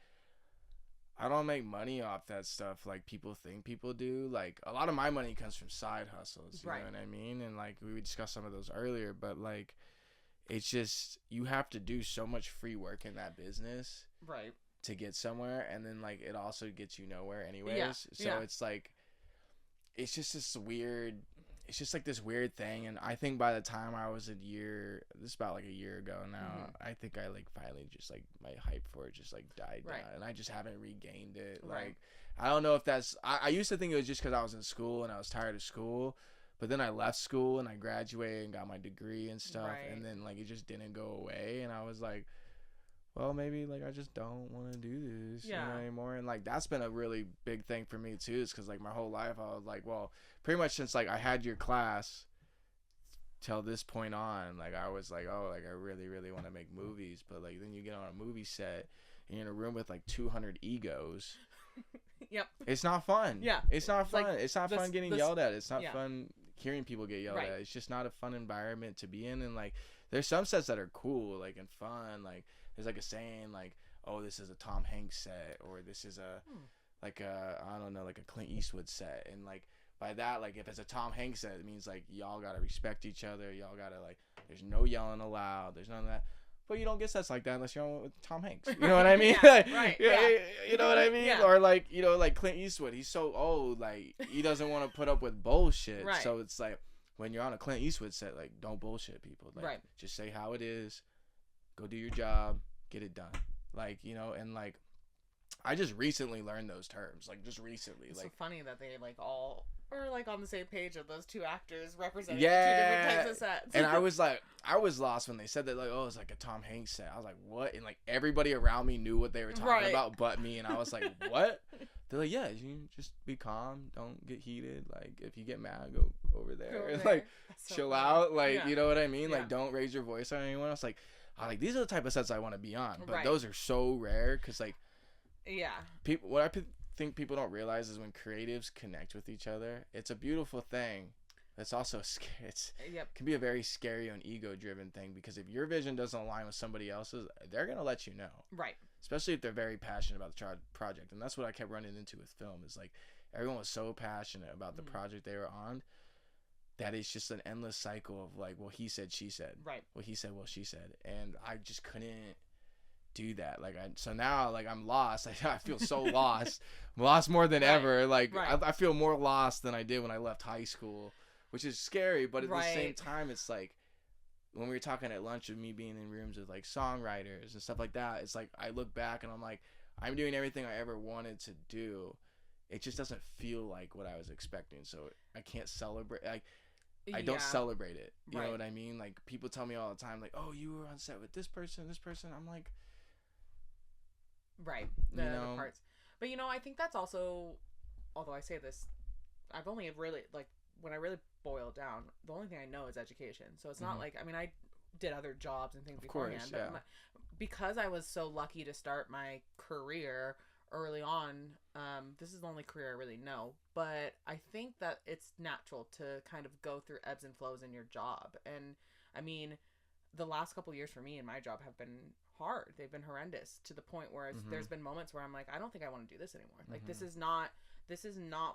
I don't make money off that stuff like people think people do. Like, a lot of my money comes from side hustles, you know what I mean? And like, we discussed some of those earlier, but like, it's just, you have to do so much free work in that business to get somewhere, and then like, it also gets you nowhere anyways. So it's like, it's just this weird, it's just like this weird thing. And I think by the time I was this is about like a year ago now, I think I like finally just like my hype for it just like died down, and I just haven't regained it. Like, I don't know if that's, I used to think it was just because I was in school and I was tired of school, but then I left school and I graduated and got my degree and stuff, and then like it just didn't go away, and I was like, well, maybe like I just don't want to do this anymore. And like, that's been a really big thing for me too, is because like my whole life I was like, well, pretty much since like I had your class till this point on, like I was like, oh, like I really want to make movies. But like, then you get on a movie set and you're in a room with like 200 egos. It's not fun. It's not fun. Like, it's not fun getting yelled at. It's not fun hearing people get yelled at. It's just not a fun environment to be in. And like, there's some sets that are cool, like, and fun. Like, there's like a saying like, oh, this is a Tom Hanks set, or this is a like a, I don't know, like a Clint Eastwood set. And like, by that, like, if it's a Tom Hanks set, it means like y'all gotta respect each other, y'all gotta like, there's no yelling allowed, there's none of that. But you don't get sets like that unless you're on with Tom Hanks, you know what I mean? You know what I mean? Or like, you know, like Clint Eastwood, he's so old, like he doesn't want to put up with bullshit. So it's like, when you're on a Clint Eastwood set, like, don't bullshit people. Like, just say how it is, go do your job, get it done. Like, you know, and like, I just recently learned those terms. Like, just recently. It's like, so funny that they like all are like on the same page of those two actors representing two different types of sets. And I was like, I was lost when they said that, like, oh, it's like a Tom Hanks set. I was like, what? And like, everybody around me knew what they were talking about but me. And I was like, what? They're like, yeah, you just be calm, don't get heated. Like, if you get mad, go over there and like chill out. Like, you know what I mean? Like, don't raise your voice on anyone else. Like, these are the type of sets I want to be on, but those are so rare because like, people, what I think people don't realize is when creatives connect with each other, it's a beautiful thing. It's also scary. It can be a very scary and ego-driven thing, because if your vision doesn't align with somebody else's, they're gonna let you know. Especially if they're very passionate about the project, and that's what I kept running into with film. Is like, everyone was so passionate about the project they were on that it's just an endless cycle of like, well, he said, she said. Well, he said, well, she said, and I just couldn't do that. Like, so now, like, I'm lost. I feel so lost. I'm lost more than ever. Like, I feel more lost than I did when I left high school, which is scary. But at the same time, it's like, when we were talking at lunch of me being in rooms with like songwriters and stuff like that, it's like, I look back and I'm like, I'm doing everything I ever wanted to do. It just doesn't feel like what I was expecting. So I can't celebrate. Like, I don't celebrate it. You know what I mean? Like, people tell me all the time, like, oh, you were on set with this person. I'm like, the parts. But you know, I think that's also, although I say this, I've only really, like, when I really boil down, the only thing I know is education. So it's not like, I mean, I did other jobs and things beforehand, but because I was so lucky to start my career early on, this is the only career I really know, but I think that it's natural to kind of go through ebbs and flows in your job. And I mean, the last couple of years for me in my job have been hard. They've been horrendous, to the point where there's been moments where I'm like, I don't think I want to do this anymore. Like, this is not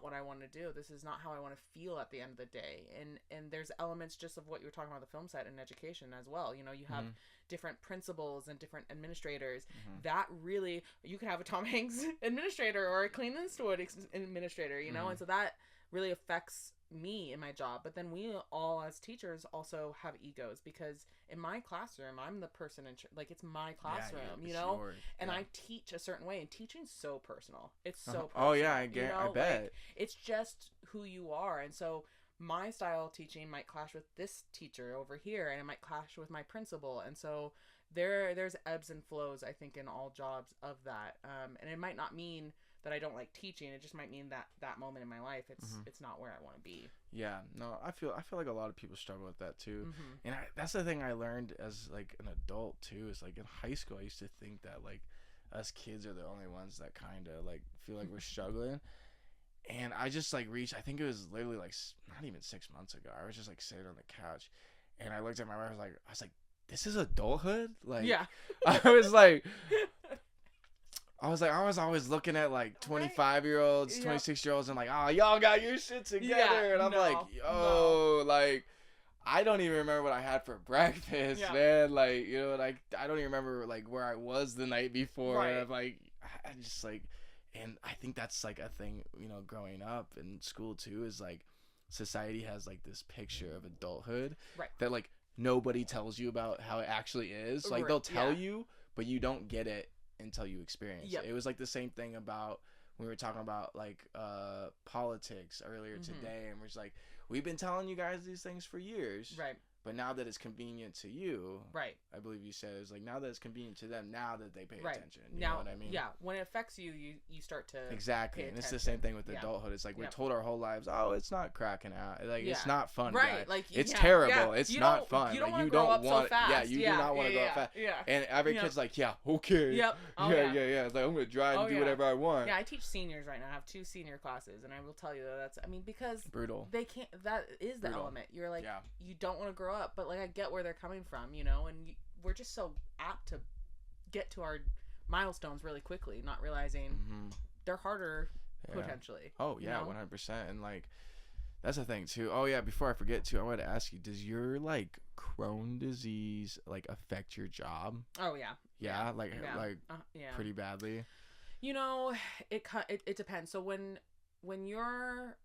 what I want to do. This is not how I want to feel at the end of the day. And there's elements just of what you were talking about, the film set and education as well. You know, you have different principals and different administrators that really, you could have a Tom Hanks administrator or a Clint Eastwood administrator, you know, and so that really affects me in my job, but then we all as teachers also have egos, because in my classroom, I'm the person like, it's my classroom, you know, yours. And I teach a certain way, and teaching's so personal. It's so personal. Oh yeah, I bet. Like, it's just who you are. And so my style of teaching might clash with this teacher over here, and it might clash with my principal. And so there's ebbs and flows, I think, in all jobs of that. And it might not mean that I don't like teaching. It just might mean that moment in my life, it's not where I want to be. Yeah, no, I feel like a lot of people struggle with that too. And that's the thing I learned as like an adult too, is like in high school I used to think that like us kids are the only ones that kind of like feel like we're struggling. And I just like reached, I think it was literally like not even 6 months ago, I was just like sitting on the couch and I looked at my wife, I was like this is adulthood? Like, yeah. I was always looking at like 25-year-olds, 26-year-olds, and like, oh, y'all got your shit together. And I'm like, yo, like, I don't even remember what I had for breakfast, man. Like, you know, like, I don't even remember like where I was the night before. Right. I'm like, I just like, and I think that's like a thing, you know, growing up in school too, is like society has like this picture of adulthood that like nobody tells you about how it actually is. Like, they'll tell you, but you don't get it until you experience it. It was like the same thing about when we were talking about like politics earlier today, and we're just like, we've been telling you guys these things for years, right? But now that it's convenient to you, right? I believe you said it was like, now that it's convenient to them, now that they pay attention. You know what I mean? Yeah, when it affects you, you start to exactly. And it's the same thing with adulthood. It's like we're told our whole lives, oh, it's not cracking out. Like it's not fun, right? Guys. Like it's terrible. Yeah. It's not fun. You don't like, want to grow up so fast. Yeah, you do not want to grow up fast. Yeah. And every kid's like, yeah, okay. Yep. Oh, yeah. It's like, I'm gonna drive and do whatever I want. Yeah, I teach seniors right now. I have 2 senior classes, and I will tell you that's, I mean, because brutal. They can't. That is the element. You're like, you don't want to grow up, but like I get where they're coming from, you know, and we're just so apt to get to our milestones really quickly, not realizing they're harder potentially. Oh yeah, 100%. And like that's the thing too. Oh yeah, before I forget too, I wanted to ask you, does your like Crohn's disease like affect your job? Oh yeah. Like pretty badly. You know, it depends. So when you're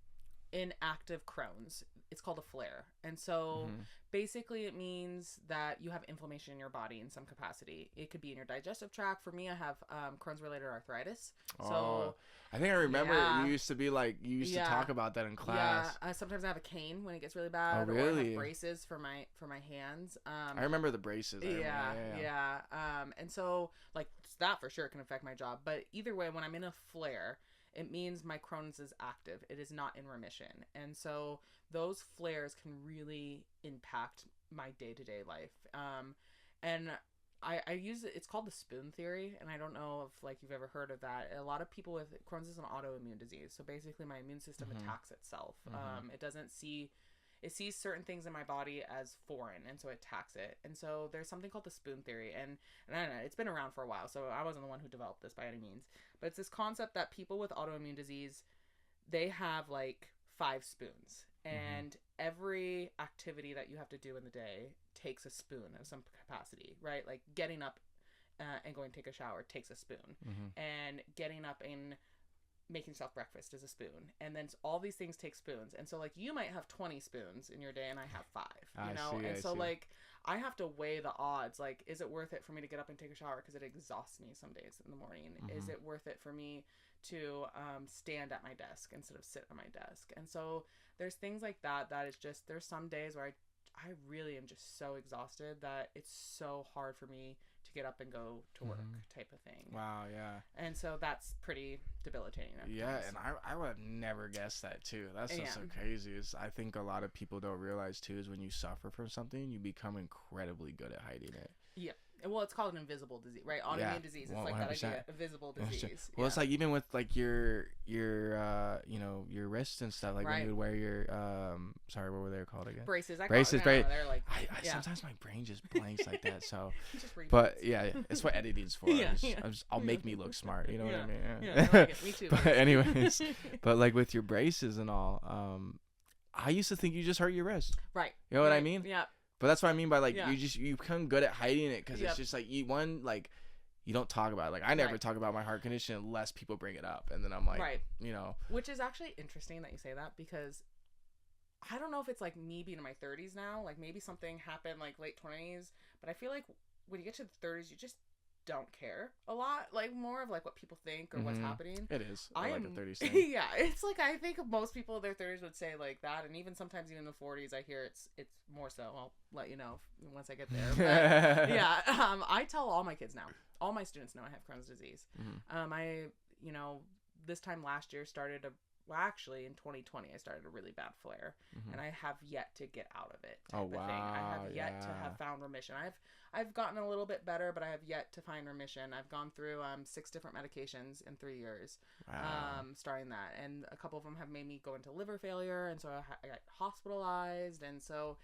in active Crohn's, it's called a flare. And so basically it means that you have inflammation in your body in some capacity. It could be in your digestive tract. For me, I have Crohn's related arthritis. So I think I remember you used to be like, you used to talk about that in class. Yeah, sometimes I have a cane when it gets really bad. Oh, really? Or I have braces for my hands. I remember the braces. Yeah. And so like that for sure can affect my job. But either way, when I'm in a flare, it means my Crohn's is active. It is not in remission. And so those flares can really impact my day-to-day life. And I use it, it's called the spoon theory. And I don't know if like you've ever heard of that. A lot of people with Crohn's is an autoimmune disease. So basically my immune system attacks itself. It sees certain things in my body as foreign, and so it attacks it. And so there's something called the spoon theory, and I don't know, it's been around for a while, so I wasn't the one who developed this by any means. But it's this concept that people with autoimmune disease, they have like 5 spoons, and every activity that you have to do in the day takes a spoon of some capacity, right? Like getting up and going to take a shower takes a spoon, and getting up and making yourself breakfast is a spoon, and then all these things take spoons. And so like you might have 20 spoons in your day and I have 5, you know. And so like I have to weigh the odds, like, is it worth it for me to get up and take a shower because it exhausts me some days in the morning? Is it worth it for me to stand at my desk instead of sit at my desk? And so there's things like that is just, there's some days where I really am just so exhausted that it's so hard for me to get up and go to work type of thing. Wow, yeah. And so that's pretty debilitating. Yeah, and I would have never guessed that too. That's just so crazy. I think a lot of people don't realize too is when you suffer from something, you become incredibly good at hiding it. Yeah. Well, it's called an invisible disease, right? Autoimmune disease. It's like that idea, invisible disease. Well, it's like even with like your you know, your wrists and stuff, like when you would wear your sorry, what were they called again? Braces. Braces. They're like, I sometimes my brain just blanks like that. So, but yeah, it's what editing's for. I'll make me look smart. You know what I mean? Yeah, I like it. Me too. But anyways, but like with your braces and all, I used to think you just hurt your wrist. Right. You know what I mean? Yeah. But that's what I mean by like you become good at hiding it because it's just like you don't talk about it. Like I never talk about my heart condition unless people bring it up, and then I'm like, you know. Which is actually interesting that you say that, because I don't know if it's like me being in my 30s now, like maybe something happened like late 20s, but I feel like when you get to the 30s, you just don't care a lot, like more of like what people think or what's happening. It is. I like a 30s thing. Yeah, it's like I think most people in their 30s would say like that, and even sometimes even in the 40s, I hear it's more so. I'll let you know once I get there. But, yeah, I tell all my kids now, all my students know I have Crohn's disease. I this time last year started actually in 2020 I started a really bad flare, and I have yet to get out of it. Oh wow! I have yet to have found remission. I've gotten a little bit better, but I have yet to find remission. I've gone through 6 different medications in 3 years, starting that, and a couple of them have made me go into liver failure, and so I got hospitalized, and so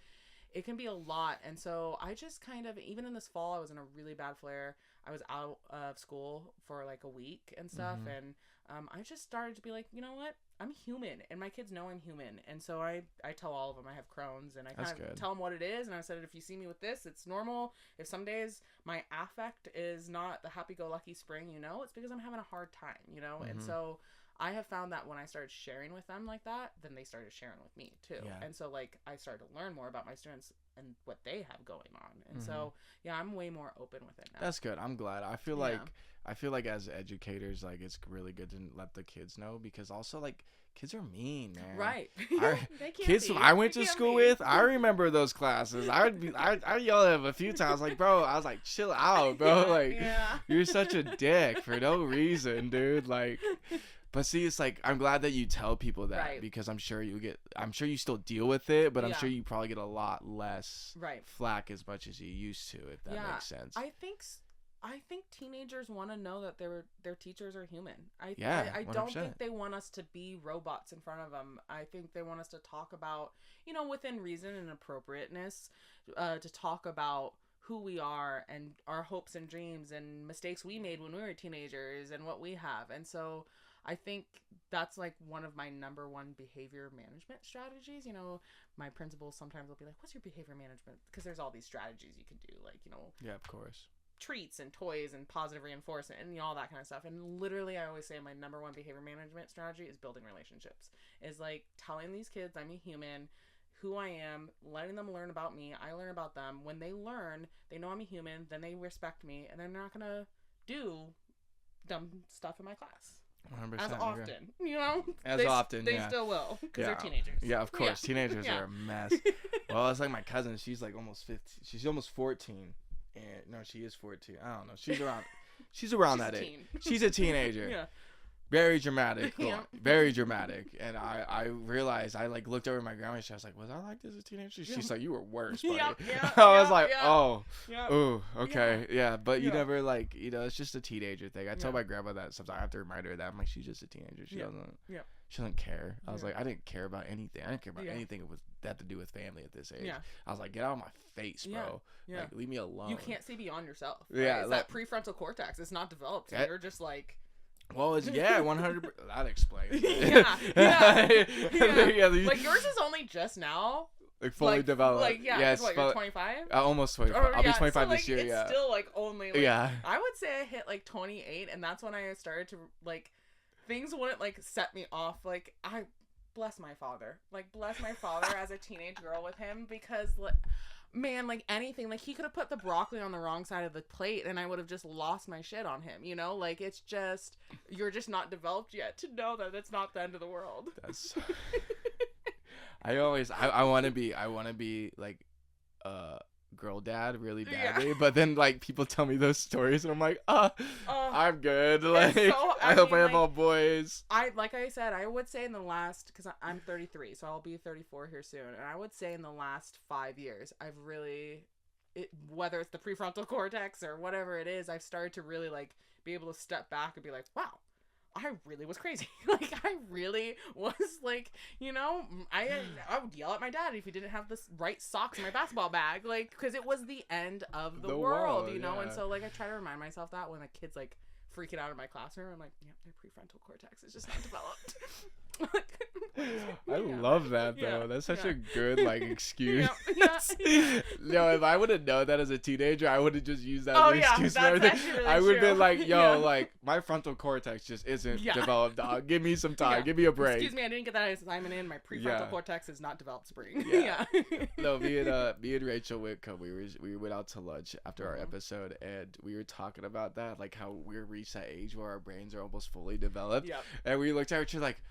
it can be a lot. And so I just kind of, even in this fall, I was in a really bad flare. I was out of school for like a week and stuff, and I just started to be like, you know what? I'm human, and my kids know I'm human, and so I tell all of them I have Crohn's, and I kind of tell them what it is, and I said, if you see me with this, it's normal. If some days my affect is not the happy-go-lucky spring, it's because I'm having a hard time, and so I have found that when I started sharing with them like that, then they started sharing with me too, and so like I started to learn more about my students and what they have going on, and so I'm way more open with it now. That's good. I'm glad. I feel like as educators, like it's really good to let the kids know, because also like kids are mean, man. Right. Kids I went to school with, I remember those classes. I yelled at them a few times, like, bro, I was like, chill out, bro. You're such a dick for no reason, dude. Like, but see, it's like, I'm glad that you tell people that, because I'm sure you still deal with it, but I'm sure you probably get a lot less flack as much as you used to, if that makes sense. I think teenagers want to know that their teachers are human. I don't think they want us to be robots in front of them. I think they want us to talk about, within reason and appropriateness, to talk about who we are and our hopes and dreams and mistakes we made when we were teenagers and what we have. And so I think that's like one of my number one behavior management strategies. My principals sometimes will be like, what's your behavior management? Because there's all these strategies you can do, like, Yeah, of course. Treats and toys and positive reinforcement and all that kind of stuff. And literally I always say my number one behavior management strategy is building relationships. Is like telling these kids I'm a human, who I am, letting them learn about me, I learn about them. When they learn, they know I'm a human, then they respect me, and they're not gonna do dumb stuff in my class. 100%, as often, they still will, because they're teenagers. Yeah, of course. Teenagers are a mess. Well, it's like my cousin, she's like almost 15, she's almost 14. And no, she is 14. I don't know. She's around that age. She's a teenager. Yeah. Very dramatic. Very dramatic. And I realized, I like looked over at my grandma and I was like, was I like this as a teenager? She's like, you were worse, buddy. I was like, ooh, okay. Yeah. But you never like, it's just a teenager thing. I tell my grandma that sometimes I have to remind her that. I'm like, she's just a teenager. She doesn't care. I was like, I didn't care about anything. I didn't care about anything with that to do with family at this age. Yeah. I was like, get out of my face, bro. Yeah. Like, leave me alone. You can't see beyond yourself. Right? Yeah. It's that prefrontal cortex. It's not developed. You're just like, well, 100%. That explains it. Yeah. Like yours is only just now. Like fully developed. Like yes, what, you're 25? Almost 25. I'll be 25 this year. It's still like only. Like, I would say I hit like 28, and that's when I started to like things wouldn't like set me off. Like I bless my father as a teenage girl with him, because like, man, like anything, like he could have put the broccoli on the wrong side of the plate and I would have just lost my shit on him, like it's just, you're just not developed yet to know that it's not the end of the world. That's I want to be like girl dad really badly, but then like people tell me those stories and I'm like, I'm good. Like I hope I have all boys. Like I said, I would say in the last, because I'm 33, so I'll be 34 here soon, and I would say in the last 5 years I've really, whether it's the prefrontal cortex or whatever it is, I've started to really like be able to step back and be like, wow, I really was crazy. Like, I really was like, I would yell at my dad if he didn't have the right socks in my basketball bag, like, because it was the end of the world, and so like I try to remind myself that when a kid's like freaking out in my classroom. I'm like, yep, their prefrontal cortex is just not developed. I love that though. That's such a good like excuse. Yeah. If I would have known that as a teenager, I would have just used that as an excuse for everything. Really I would have been like, like my frontal cortex just isn't developed, dog. Give me some time. Give me a break. Excuse me, I didn't get that assignment in. My prefrontal cortex is not developed, Spring. No, me and Rachel Whitcomb, we went out to lunch after our episode, and we were talking about that, like how we're reached that age where our brains are almost fully developed. And we looked at each other like,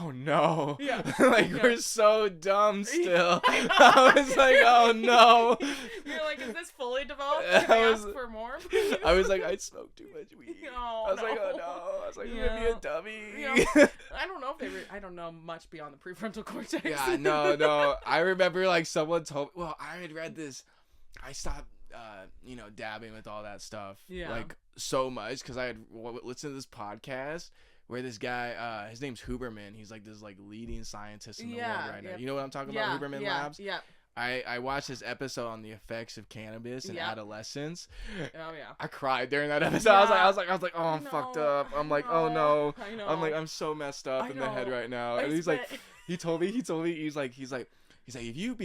oh no, we're so dumb still. I was like, oh no. You're like, is this fully developed? Can I ask for more? I was like, I smoked too much weed. I was like, oh no. I was like, I'm gonna be a dummy. I don't know if I don't know much beyond the prefrontal cortex. No. I remember like someone told me, well, I had read this. I stopped, dabbing with all that stuff, like so much because I had listened to this podcast where this guy, his name's Huberman. He's like this like leading scientist in the world right now. You know what I'm talking about? Huberman Labs. Yeah. I watched this episode on the effects of cannabis in adolescence. Oh yeah. I cried during that episode. I was like, oh, I'm fucked up. I'm like, oh no. I know. I'm like, I'm so messed up in the head right now. And he's like, he told me, he's like, if you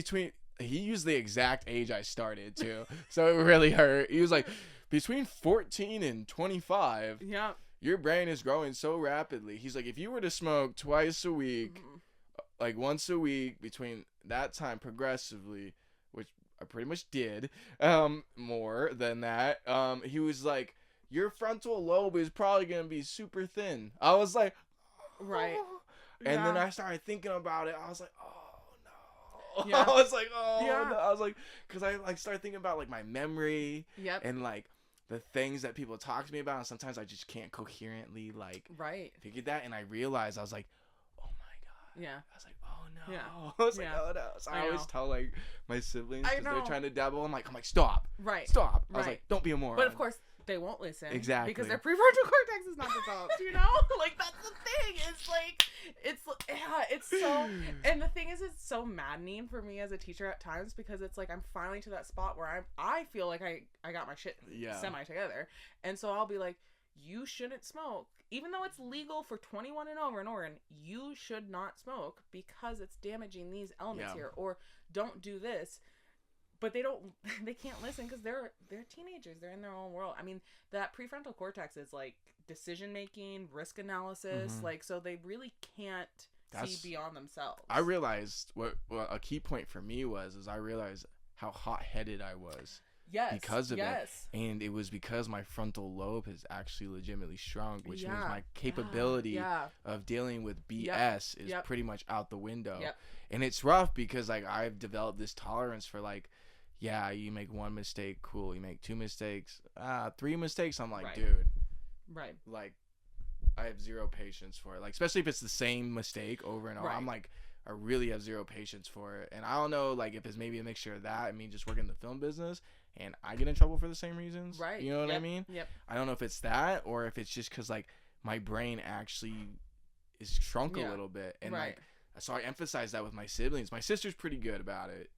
he used the exact age I started too. So it really hurt. He was like, between 14 and 25. Yeah. Your brain is growing so rapidly. He's like, if you were to smoke twice a week, like once a week between that time progressively, which I pretty much did, more than that, he was like, your frontal lobe is probably going to be super thin. I was like, oh. Right. And then I started thinking about it. I was like, oh no. I was like, oh no. I was like, because I like started thinking about like my memory and like the things that people talk to me about, and sometimes I just can't coherently like figure that. And I realized I was like, oh my god. Yeah. I was like, oh no. I was like, oh no. So I always tell like my siblings because they're trying to dabble. I'm like, stop. Right. Stop. I was like, don't be a moron. But of course they won't listen. Exactly. Because their prefrontal cortex is not developed, Like that's the thing. It's like it's so, and the thing is, it's so maddening for me as a teacher at times because it's like I'm finally to that spot where I feel like I got my shit semi together, and so I'll be like, you shouldn't smoke, even though it's legal for 21 and over in Oregon. You should not smoke because it's damaging these elements here, or don't do this. But they can't listen because they're teenagers. They're in their own world. I mean, that prefrontal cortex is like decision making, risk analysis, like, so they really can't see beyond themselves. I realized what a key point for me was I realized how hot-headed I was. Yes. Because of it. And it was because my frontal lobe is actually legitimately strong, which means my capability of dealing with BS is pretty much out the window. And it's rough because like I've developed this tolerance for like, you make one mistake, cool. You make two mistakes, 3 mistakes, I'm like, dude. Right. Like, I have zero patience for it. Like, especially if it's the same mistake over and over. I'm like, I really have zero patience for it. And I don't know, like, if it's maybe a mixture of that and me just working in the film business and I get in trouble for the same reasons. Right. You know what I mean? Yep. I don't know if it's that or if it's just because, like, my brain actually is shrunk a little bit. And, like, so I emphasize that with my siblings. My sister's pretty good about it.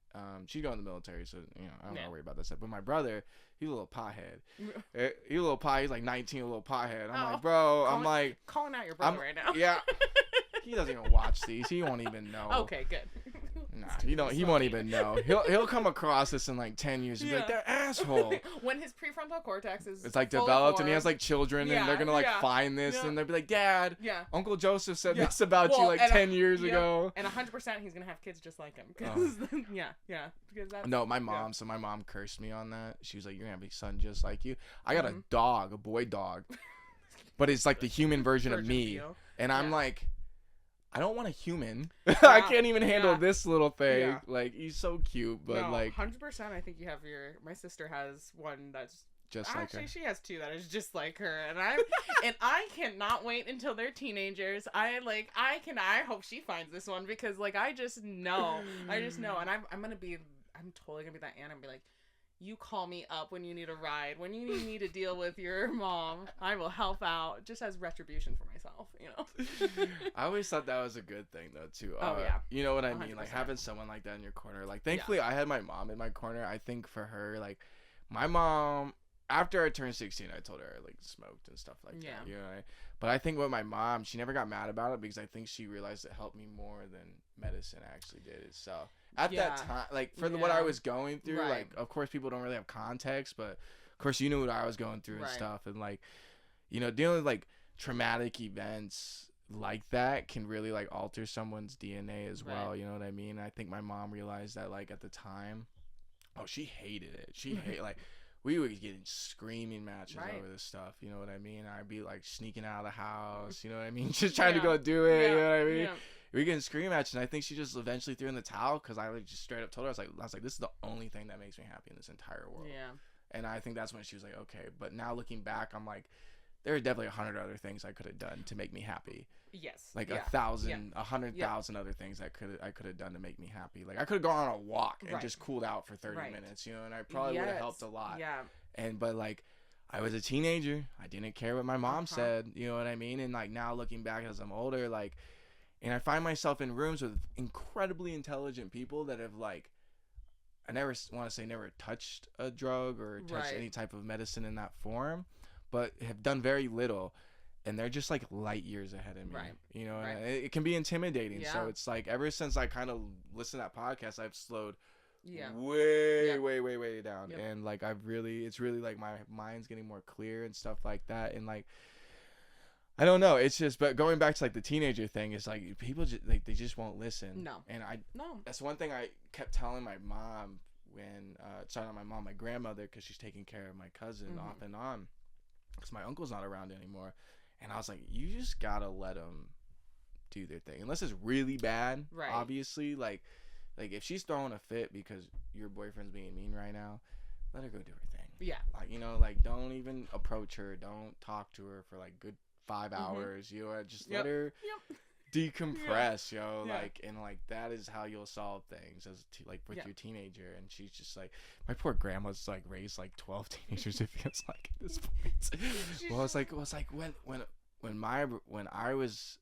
She's going to the military, so I don't gotta worry about that stuff. But my brother, he's a little pothead. He's like 19, a little pothead. I'm like, bro, calling out your brother right now. Yeah. He doesn't even watch these. He won't even know. Okay, good. Nah, he won't even know. He'll come across this in like 10 years and be like, that asshole. When his prefrontal cortex is it's like developed and he has like children and they're gonna like find this and they'll be like, Dad, Uncle Joseph said this about you like 10 years ago. And 100% he's gonna have kids just like him. Because because that's, no, my mom. So my mom cursed me on that. She was like, you're gonna have a son just like you. I got a dog, a boy dog, but it's like the human version of me, and I'm like, I don't want a human. I can't even handle this little thing. Yeah. Like, he's so cute, but like 100%. I think you have my sister has one that's just like her. She has two that is just like her, and I cannot wait until they're teenagers. I hope she finds this one because like I just know, and I'm totally gonna be that aunt and be like, you call me up when you need a ride, when you need me to deal with your mom. I will help out, just as retribution for myself, I always thought that was a good thing, though, too. You know what I mean? 100%. Like, having someone like that in your corner. Like, thankfully, I had my mom in my corner. I think for her, like, my mom, after I turned 16, I told her I like smoked and stuff like that. You know, but I think with my mom, she never got mad about it because I think she realized it helped me more than medicine actually did. So at that time, like for what I was going through, like of course people don't really have context, but of course you knew what I was going through and stuff, and like, you know, dealing with like traumatic events like that can really like alter someone's DNA as well. You know what I mean? I think my mom realized that like at the time, she hated it. She like. We would get in screaming matches over this stuff, you know what I mean? I'd be like sneaking out of the house, you know what I mean? Just trying to go do it, you know what I mean? We get in screaming matches, and I think she just eventually threw in the towel because I like just straight up told her, I was like, this is the only thing that makes me happy in this entire world. Yeah. And I think that's when she was like, okay. But now looking back, I'm like, there are definitely 100 other things I could have done to make me happy. Yes. Like 1,000, 100,000 other things I could have done to make me happy. Like I could have gone on a walk and just cooled out for 30 minutes, you know, and I probably would have helped a lot. Yeah. But like I was a teenager. I didn't care what my mom said, you know what I mean? And like now looking back as I'm older, like, and I find myself in rooms with incredibly intelligent people that have like, I never want to say never touched a drug or touched any type of medicine in that form, but have done very little. And they're just like light years ahead of me, you know, and it can be intimidating. So it's like ever since I kind of listened to that podcast, I've slowed way down. And like it's really like my mind's getting more clear and stuff like that. And like, I don't know, it's just, but going back to like the teenager thing, is like people just like, they just won't listen. No. And that's one thing I kept telling my mom when, sorry, not my mom, my grandmother, cause she's taking care of my cousin off and on, cause my uncle's not around anymore. And I was like, you just gotta let them do their thing. Unless it's really bad, obviously. Like if she's throwing a fit because your boyfriend's being mean right now, let her go do her thing. Yeah. Like, you know, like don't even approach her. Don't talk to her for like good 5 hours. You know, just let her decompress, yo. Like, and like that is how you'll solve things as like with your teenager. And she's just like, my poor grandma's like raised like 12 teenagers, it feels like at this point. Well, it's like when I was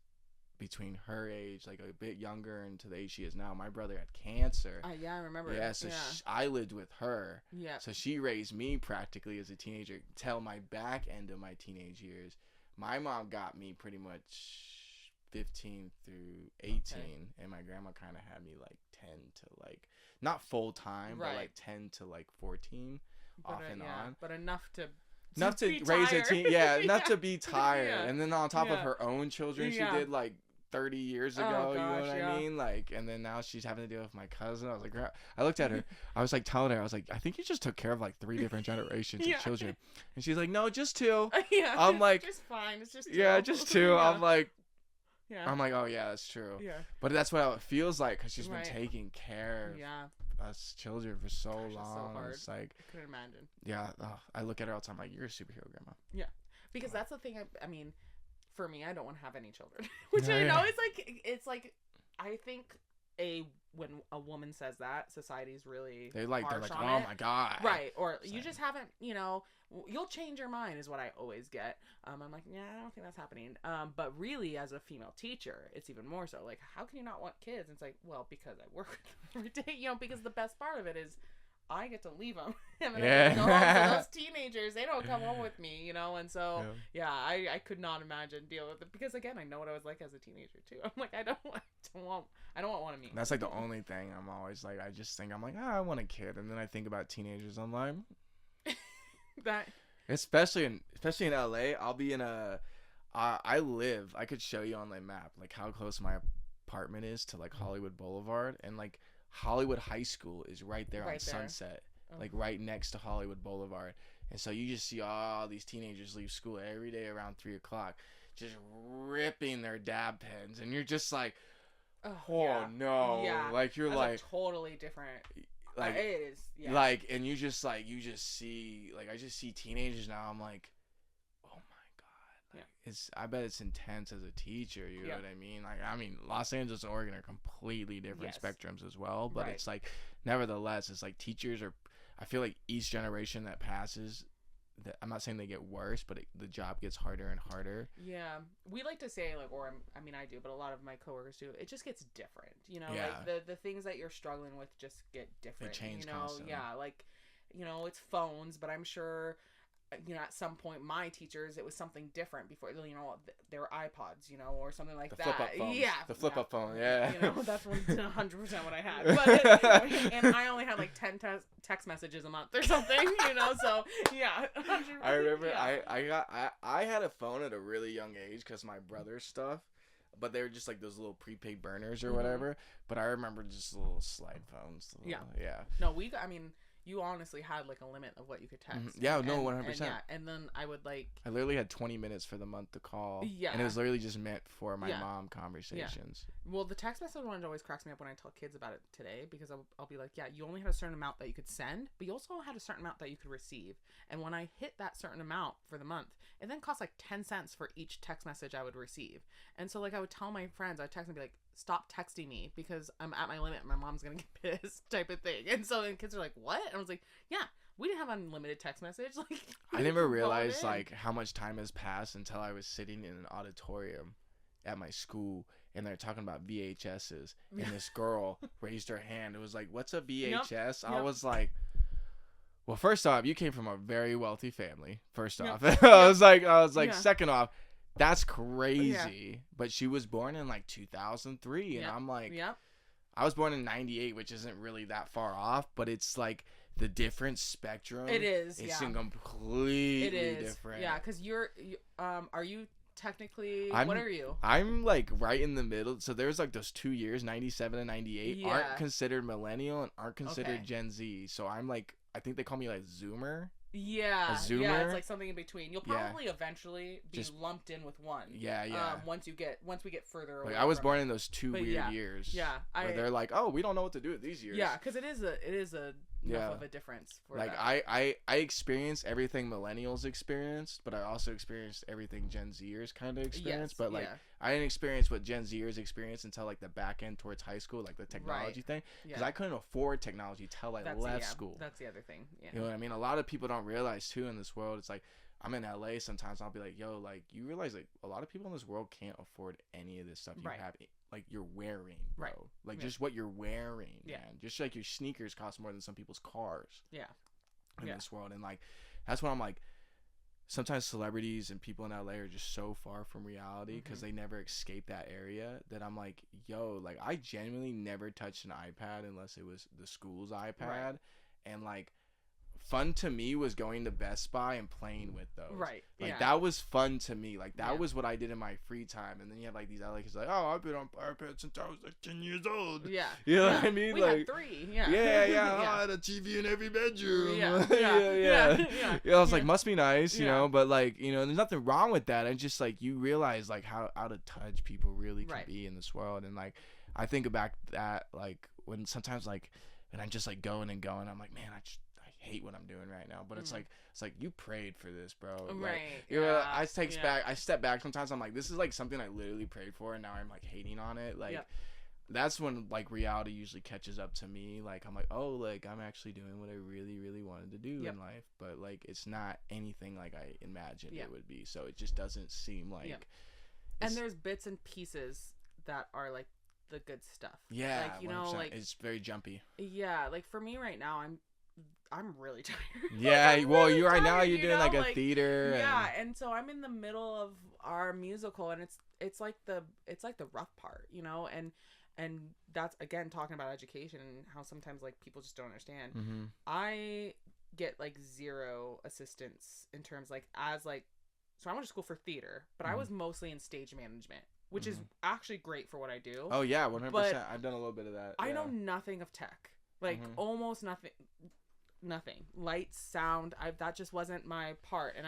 between her age, like a bit younger and to the age she is now, my brother had cancer. Yeah, I remember. Yeah, so I lived with her. Yeah. So she raised me practically as a teenager till my back end of my teenage years. My mom got me pretty much 15 through 18, and my grandma kind of had me like 10 to like, not full time, but like 10 to like 14, off and on. But enough to raise a teen, enough to be tired. And then on top of her own children, she did like 30 years ago, you know what I mean? Like, and then now she's having to deal with my cousin. I was like, I looked at her, I was like telling her, I was like, I think you just took care of like 3 different generations of children. And she's like, no, just 2. I'm like, just fine, it's just 2. Yeah, just 2. I'm like, oh yeah, that's true. Yeah. But that's what it feels like, because she's been taking care of us children for so long. So hard. It's like, I couldn't imagine. Yeah, I look at her all the time like, you're a superhero, grandma. Yeah, because that's the thing. I mean, for me, I don't want to have any children, which I know is like, it's like, I think when a woman says that, society's really they're like, oh my god, right? Or you just haven't, you know, you'll change your mind is what I always get. I'm like, yeah, I don't think that's happening. But really, as a female teacher, it's even more so. Like, how can you not want kids? And it's like, well, because I work with them every day, you know. Because the best part of it is, I get to leave them, and then I go home to those teenagers. They don't come home with me, you know. And so, I could not imagine dealing with it, because again, I know what I was like as a teenager too. I'm like, I don't want one of me. That's like the only thing I'm always like. I just think I'm like, I want a kid, and then I think about teenagers. I'm like, that. Especially in LA, I'll be in a. I could show you on my map like how close my apartment is to like Hollywood Boulevard, and like Hollywood High School is right there on Sunset, like right next to Hollywood Boulevard. And so you just see all these teenagers leave school every day around 3:00, just ripping their dab pens, and you're just like, no, like you're that's like totally different. Like it is, like, and you just see, like, I just see teenagers now. I'm like, oh my god, like, I bet it's intense as a teacher. You know what I mean? Like, I mean, Los Angeles and Oregon are completely different spectrums as well. But it's like, nevertheless, it's like teachers are. I feel like each generation that passes, I'm not saying they get worse, but the job gets harder and harder. Yeah, we like to say, like, or I mean, I do, but a lot of my coworkers do. It just gets different, you know. Like the things that you're struggling with just get different. They change constantly. Yeah, like, you know, it's phones, but I'm sure you know, at some point, my teachers, it was something different before, you know, there were iPods, you know, or something like that. Flip-up phones. Yeah. The flip-up phone, yeah. You know, that's 100% what I had. But, and I only had like 10 text messages a month or something, you know, so, yeah. I remember I had a phone at a really young age because my brother's stuff, but they were just like those little prepaid burners or whatever. But I remember just little slide phones. Yeah. No, you honestly had like a limit of what you could text. Yeah, no, 100%. And then I would like... I literally had 20 minutes for the month to call. Yeah. And it was literally just meant for my mom conversations. Yeah. Well, the text message one always cracks me up when I tell kids about it today, because I'll be like, yeah, you only had a certain amount that you could send, but you also had a certain amount that you could receive. And when I hit that certain amount for the month, it then cost like 10 cents for each text message I would receive. And so like I would tell my friends, I'd text and be like, stop texting me because I'm at my limit and my mom's gonna get pissed, type of thing. And so kids are like, what? And I was like, yeah, we didn't have unlimited text message. Like, I never realized like how much time has passed until I was sitting in an auditorium at my school and they're talking about VHSs and this girl raised her hand. It was like, what's a VHS? I was like, well, first off, you came from a very wealthy family. First off, I was like, second off, that's crazy. But she was born in like 2003 and I'm like, I was born in 98, which isn't really that far off, but it's like the different spectrum. It is. It's completely different. Yeah, because are you technically, what are you? I'm like right in the middle. So there's like those 2 years, 97 and 98, aren't considered millennial and aren't considered Gen Z. So I'm like, I think they call me like Zoomer. Yeah, a Zoomer. Yeah, it's like something in between. You'll probably eventually be lumped in with one. Yeah. Once we get further away. Like I was born in those two weird years. Yeah, where they're like, oh, we don't know what to do with these years. Yeah, because it is a enough of a difference. For like that. I experienced everything millennials experienced, but I also experienced everything Gen Zers kind of experienced. But like I didn't experience what Gen Zers experienced until like the back end towards high school, like the technology thing, because I couldn't afford technology till I left school. That's the other thing. Yeah. You know what I mean? A lot of people don't realize too in this world. It's like I'm in LA sometimes. I'll be like, yo, like you realize like a lot of people in this world can't afford any of this stuff you have. Like you're wearing, bro. Like just what you're wearing, man. Just like your sneakers cost more than some people's cars. In this world, and like that's when I'm like, sometimes celebrities and people in LA are just so far from reality because they never escape that area that I'm like, yo, like I genuinely never touched an iPad unless it was the school's iPad, and like. Fun to me was going to Best Buy and playing with those. Like that was fun to me. Like that was what I did in my free time. And then you have like these LA kids like, oh, I've been on iPad since I was like 10 years old. Yeah. You know what I mean? We had 3. Yeah. I had a TV in every bedroom. I was like, must be nice, you know, but like, you know, there's nothing wrong with that. And just like you realize like how out of touch people really can be in this world. And like I think about that like when sometimes like and I'm just like going, I'm like, man, I hate what I'm doing right now, but it's like you prayed for this, bro. Like, you know, I step back sometimes. I'm like, this is like something I literally prayed for, and now I'm like hating on it. Like that's when like reality usually catches up to me. Like I'm like, oh, like I'm actually doing what I really, really wanted to do in life, but like it's not anything like I imagined it would be. So it just doesn't seem like. And there's bits and pieces that are like the good stuff. Yeah, like you know, like it's very jumpy. Yeah, like for me right now, I'm really tired. Yeah, well, you're right now. You're doing like a theater. Yeah, and so I'm in the middle of our musical, and it's like the rough part, you know, and that's again talking about education and how sometimes like people just don't understand. I get like zero assistance in terms like as like so I went to school for theater, but I was mostly in stage management, which is actually great for what I do. Oh yeah, 100%. I've done a little bit of that. I know nothing of tech, like almost nothing. Lights, sound, that just wasn't my part, and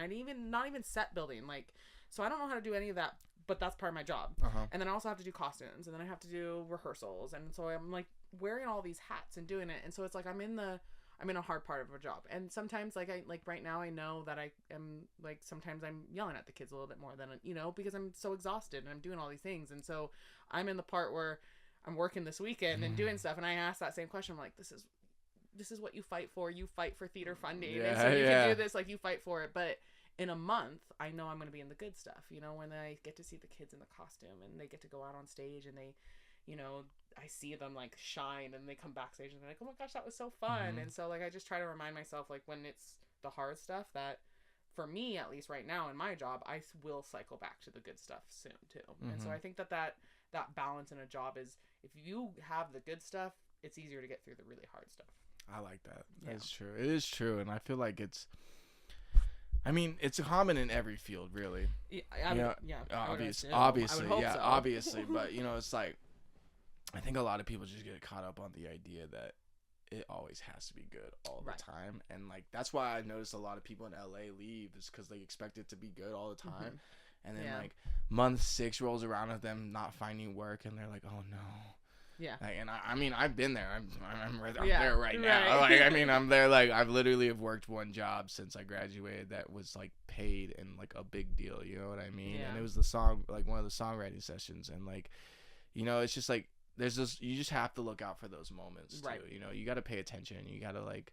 not even set building, like, so I don't know how to do any of that, but that's part of my job. And then I also have to do costumes, and then I have to do rehearsals, and so I'm like wearing all these hats and doing it, and so it's like I'm in a hard part of a job, and sometimes like right now I know that I am like sometimes I'm yelling at the kids a little bit more than, you know, because I'm so exhausted and I'm doing all these things, and so I'm in the part where I'm working this weekend and doing stuff, and I ask that same question. I'm like, this is what you fight for. You fight for theater funding. And so you can do this, like you fight for it. But in a month, I know I'm going to be in the good stuff, you know, when I get to see the kids in the costume and they get to go out on stage and they, you know, I see them like shine and they come backstage and they're like, oh my gosh, that was so fun. And so like, I just try to remind myself, like when it's the hard stuff that for me, at least right now in my job, I will cycle back to the good stuff soon too. And so I think that balance in a job is, if you have the good stuff, it's easier to get through the really hard stuff. I like that. That's true. It is true. And I feel like it's common in every field, really. Obviously. But, it's like, I think a lot of people just get caught up on the idea that it always has to be good all the time. And, like, that's why I noticed a lot of people in LA leave, is because they expect it to be good all the time. And then, like, month 6 rolls around with them not finding work, and they're like, oh, no. Yeah. Like, and I've been there. I'm there right now. Like, I'm there. Like, I've literally have worked one job since I graduated that was, like, paid and, like, a big deal. You know what I mean? Yeah. And it was one of the songwriting sessions. And, like, it's just, like, you just have to look out for those moments, too. Right. You got to pay attention. You got to, like,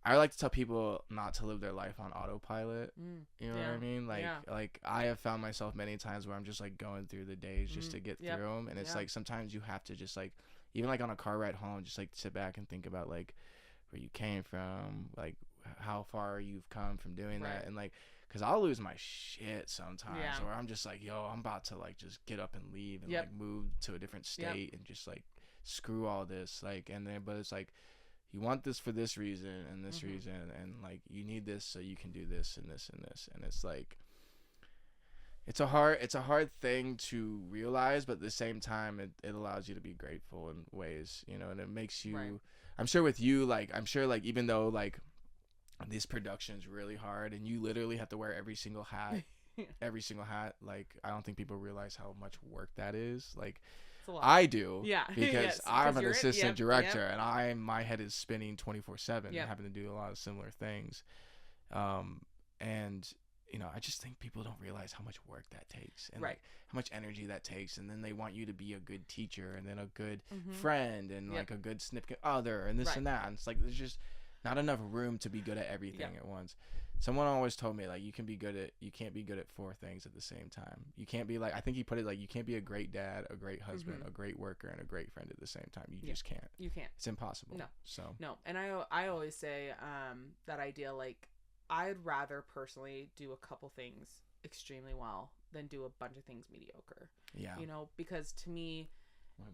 I like to tell people not to live their life on autopilot. You know what I mean? Like I have found myself many times where I'm just, like, going through the days just to get through them. And it's like, sometimes you have to just, like, even like on a car ride home, just, like, sit back and think about, like, where you came from, like, how far you've come from doing that. And, like, because I'll lose my shit sometimes where I'm just like, yo, I'm about to, like, just get up and leave and like move to a different state and just, like, screw all this. Like, and then, but it's like, you want this for this reason and this reason, and, like, you need this so you can do this and this and this. And it's like, it's a hard thing to realize, but at the same time, it allows you to be grateful in ways, and it makes you, I'm sure with you, like, even though, like, this production's really hard and you literally have to wear every single hat, like, I don't think people realize how much work that is. Like, I do, because I'm an assistant director, and my head is spinning 24/7, having to do a lot of similar things, and I just think people don't realize how much work that takes, and like, how much energy that takes, and then they want you to be a good teacher, and then a good friend, and like a good significant other, and this and that, and it's like, there's just not enough room to be good at everything at once. Someone always told me, like, you can't be good at 4 things at the same time. You can't be, like, I think he put it like, you can't be a great dad, a great husband, a great worker, and a great friend at the same time. You just can't. You can't. It's impossible. No. And I always say that idea, like, I'd rather personally do a couple things extremely well than do a bunch of things mediocre. Yeah. Because to me,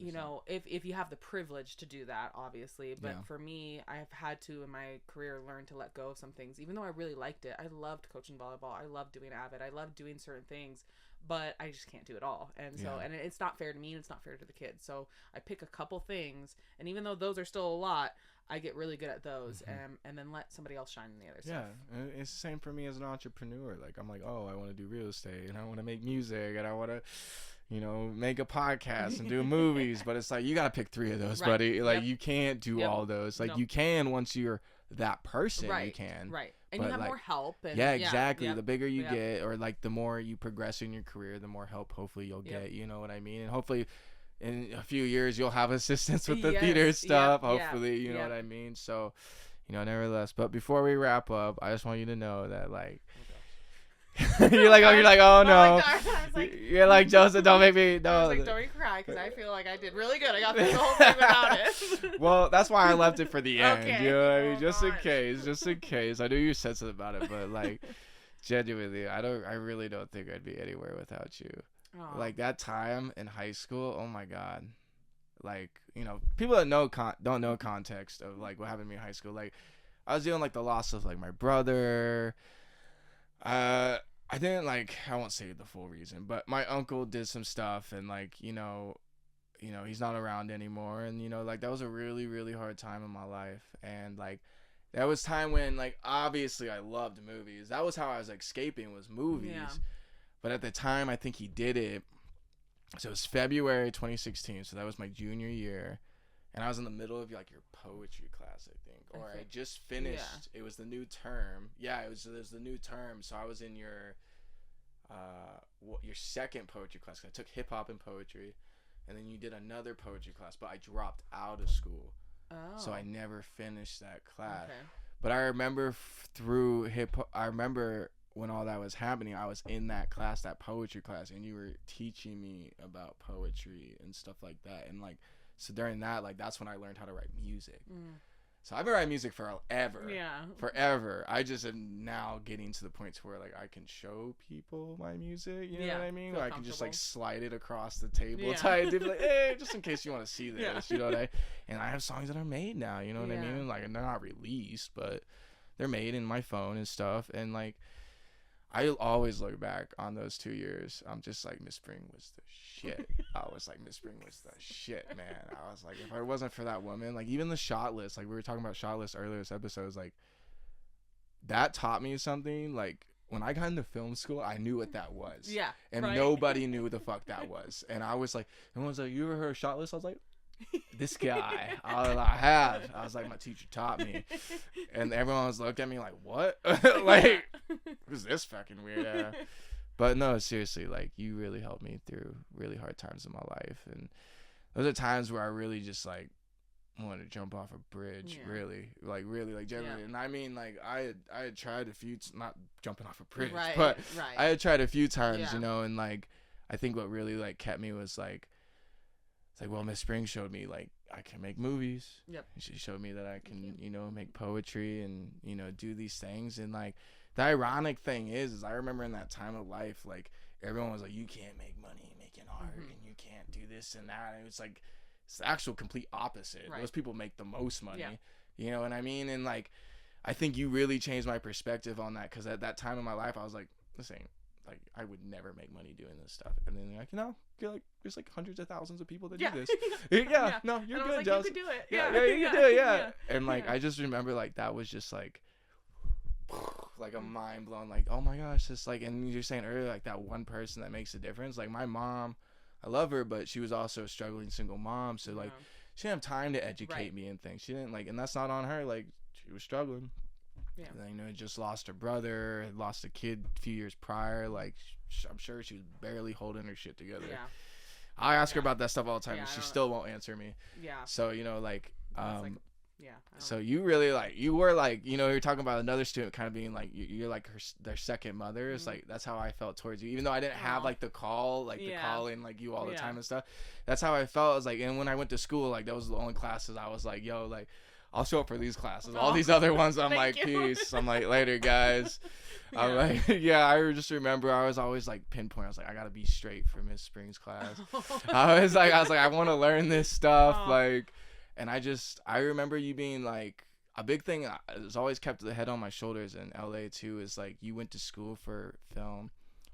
100%. If you have the privilege to do that, obviously, but for me, I've had to in my career learn to let go of some things. Even though I really liked it, I loved coaching volleyball, I loved doing Avid, I loved doing certain things, but I just can't do it all. And so, and it's not fair to me, and it's not fair to the kids. So I pick a couple things, and even though those are still a lot, I get really good at those, and then let somebody else shine in the other stuff. Yeah, it's the same for me as an entrepreneur. Like, I'm like, oh, I want to do real estate, and I want to make music, and I want to, make a podcast and do movies. But it's like, you got to pick 3 of those, buddy. Like, you can't do all those. Like, you can once you're that person, you can. Right. And but, you have like, more help. And, exactly. The bigger you get, or, like, the more you progress in your career, the more help hopefully you'll get. You know what I mean? And hopefully in a few years you'll have assistance with the theater stuff. Hopefully, you know what I mean? So, nevertheless. But before we wrap up, I just want you to know that, like, you're like, oh no. You're like, Joseph, don't make me. No. I was like, don't you cry, because I feel like I did really good. I got through the whole thing without it. Well, that's why I left it for the end. You know what I mean? Just in case. I knew you said something about it, but, like, genuinely, I really don't think I'd be anywhere without you. Aww. Like, that time in high school, oh my God. Like, people that don't know context of, like, what happened to me in high school. Like, I was dealing, like, the loss of, like, my brother. I didn't, like, I won't say the full reason, but my uncle did some stuff, and, like, he's not around anymore, and, like, that was a really, really hard time in my life. And, like, that was time when, like, obviously I loved movies. That was how I was, like, escaping, was movies. Yeah. But at the time, I think he did it. So it was February 2016, so that was my junior year, and I was in the middle of, like, your poetry class, I think, or I just finished. It was the new term. Yeah, it was the new term. So I was in your second poetry class. I took hip hop and poetry, and then you did another poetry class, but I dropped out of school. Oh. So I never finished that class. Okay. But I remember I remember when all that was happening, I was in that class, that poetry class, and you were teaching me about poetry and stuff like that. And, like, so during that, like, that's when I learned how to write music. So I've been writing music forever. Yeah. Forever. I just am now getting to the point to where like I can show people my music. You know what I mean? Where I can just like slide it across the table type. They'd be like, hey, just in case you want to see this. You know what and I have songs that are made now. You know what I mean? Like, and they're not released, but they're made in my phone and stuff. And like, I always look back on those 2 years. I'm just like, Miss Spring was the shit. I was like, Miss Spring was the shit, man. I was like, if it wasn't for that woman, like even the shot list, like we were talking about shot list earlier this episode, was like, that taught me something. Like when I got into film school, I knew what that was. Yeah. And nobody knew what the fuck that was. And I was like, everyone's like, you ever heard of shot list? I was like, this guy. I have. I was like, my teacher taught me. And everyone was looking at me like, what? Like, who's this fucking weird? But no, seriously, like, you really helped me through really hard times in my life. And those are times where I really just, like, wanted to jump off a bridge, really, like generally. And I mean, like, I had tried a few, not jumping off a bridge, but I had tried a few times, you know, and, like, I think what really, like, kept me was, like, it's like, well, Miss Spring showed me, like, I can make movies. Yep. She showed me that I can, you know, make poetry and, you know, do these things. And, like, the ironic thing is I remember in that time of life, like, everyone was like, you can't make money making art and you can't do this and that. And it was like, it's the actual complete opposite. Those people make the most money. You know what I mean? And, like, I think you really changed my perspective on that, because at that time in my life, I was like, listen, like, I would never make money doing this stuff. And then, like, you know, you're like, there's like hundreds of thousands of people that do this. No, you're good, like, Joseph. You could do it. You could do it. And, like, I just remember, like, that was just like a mind blown, like, oh my gosh, just like, and you're saying earlier, like, that one person that makes a difference. Like, my mom, I love her, but she was also a struggling single mom. So, like, she didn't have time to educate me and things. She didn't, like, and that's not on her. Like, she was struggling. Yeah. And then, you know, just lost her brother, had lost a kid a few years prior. Like, I'm sure she was barely holding her shit together. Yeah. I ask her about that stuff all the time, and she still won't answer me. Yeah. So, you know, like, so you really, like, you were, like, you know, you're talking about another student kind of being, like, you're, like, their second mother. It's, like, that's how I felt towards you. Even though I didn't have, like, the call, like, the call in, like, you all the time and stuff. That's how I felt. I was, like, and when I went to school, like, that was the only classes I was, like, yo, like, I'll show up for these classes. All these other ones, I'm like, peace. I'm like, later, guys. I'm like, I just remember I was always, like, pinpoint. I was like, I got to be straight for Miss Spring's class. I was like, I want to learn this stuff. Like, and I remember you being, like, a big thing that's always kept the head on my shoulders in LA, too, is, like, you went to school for film,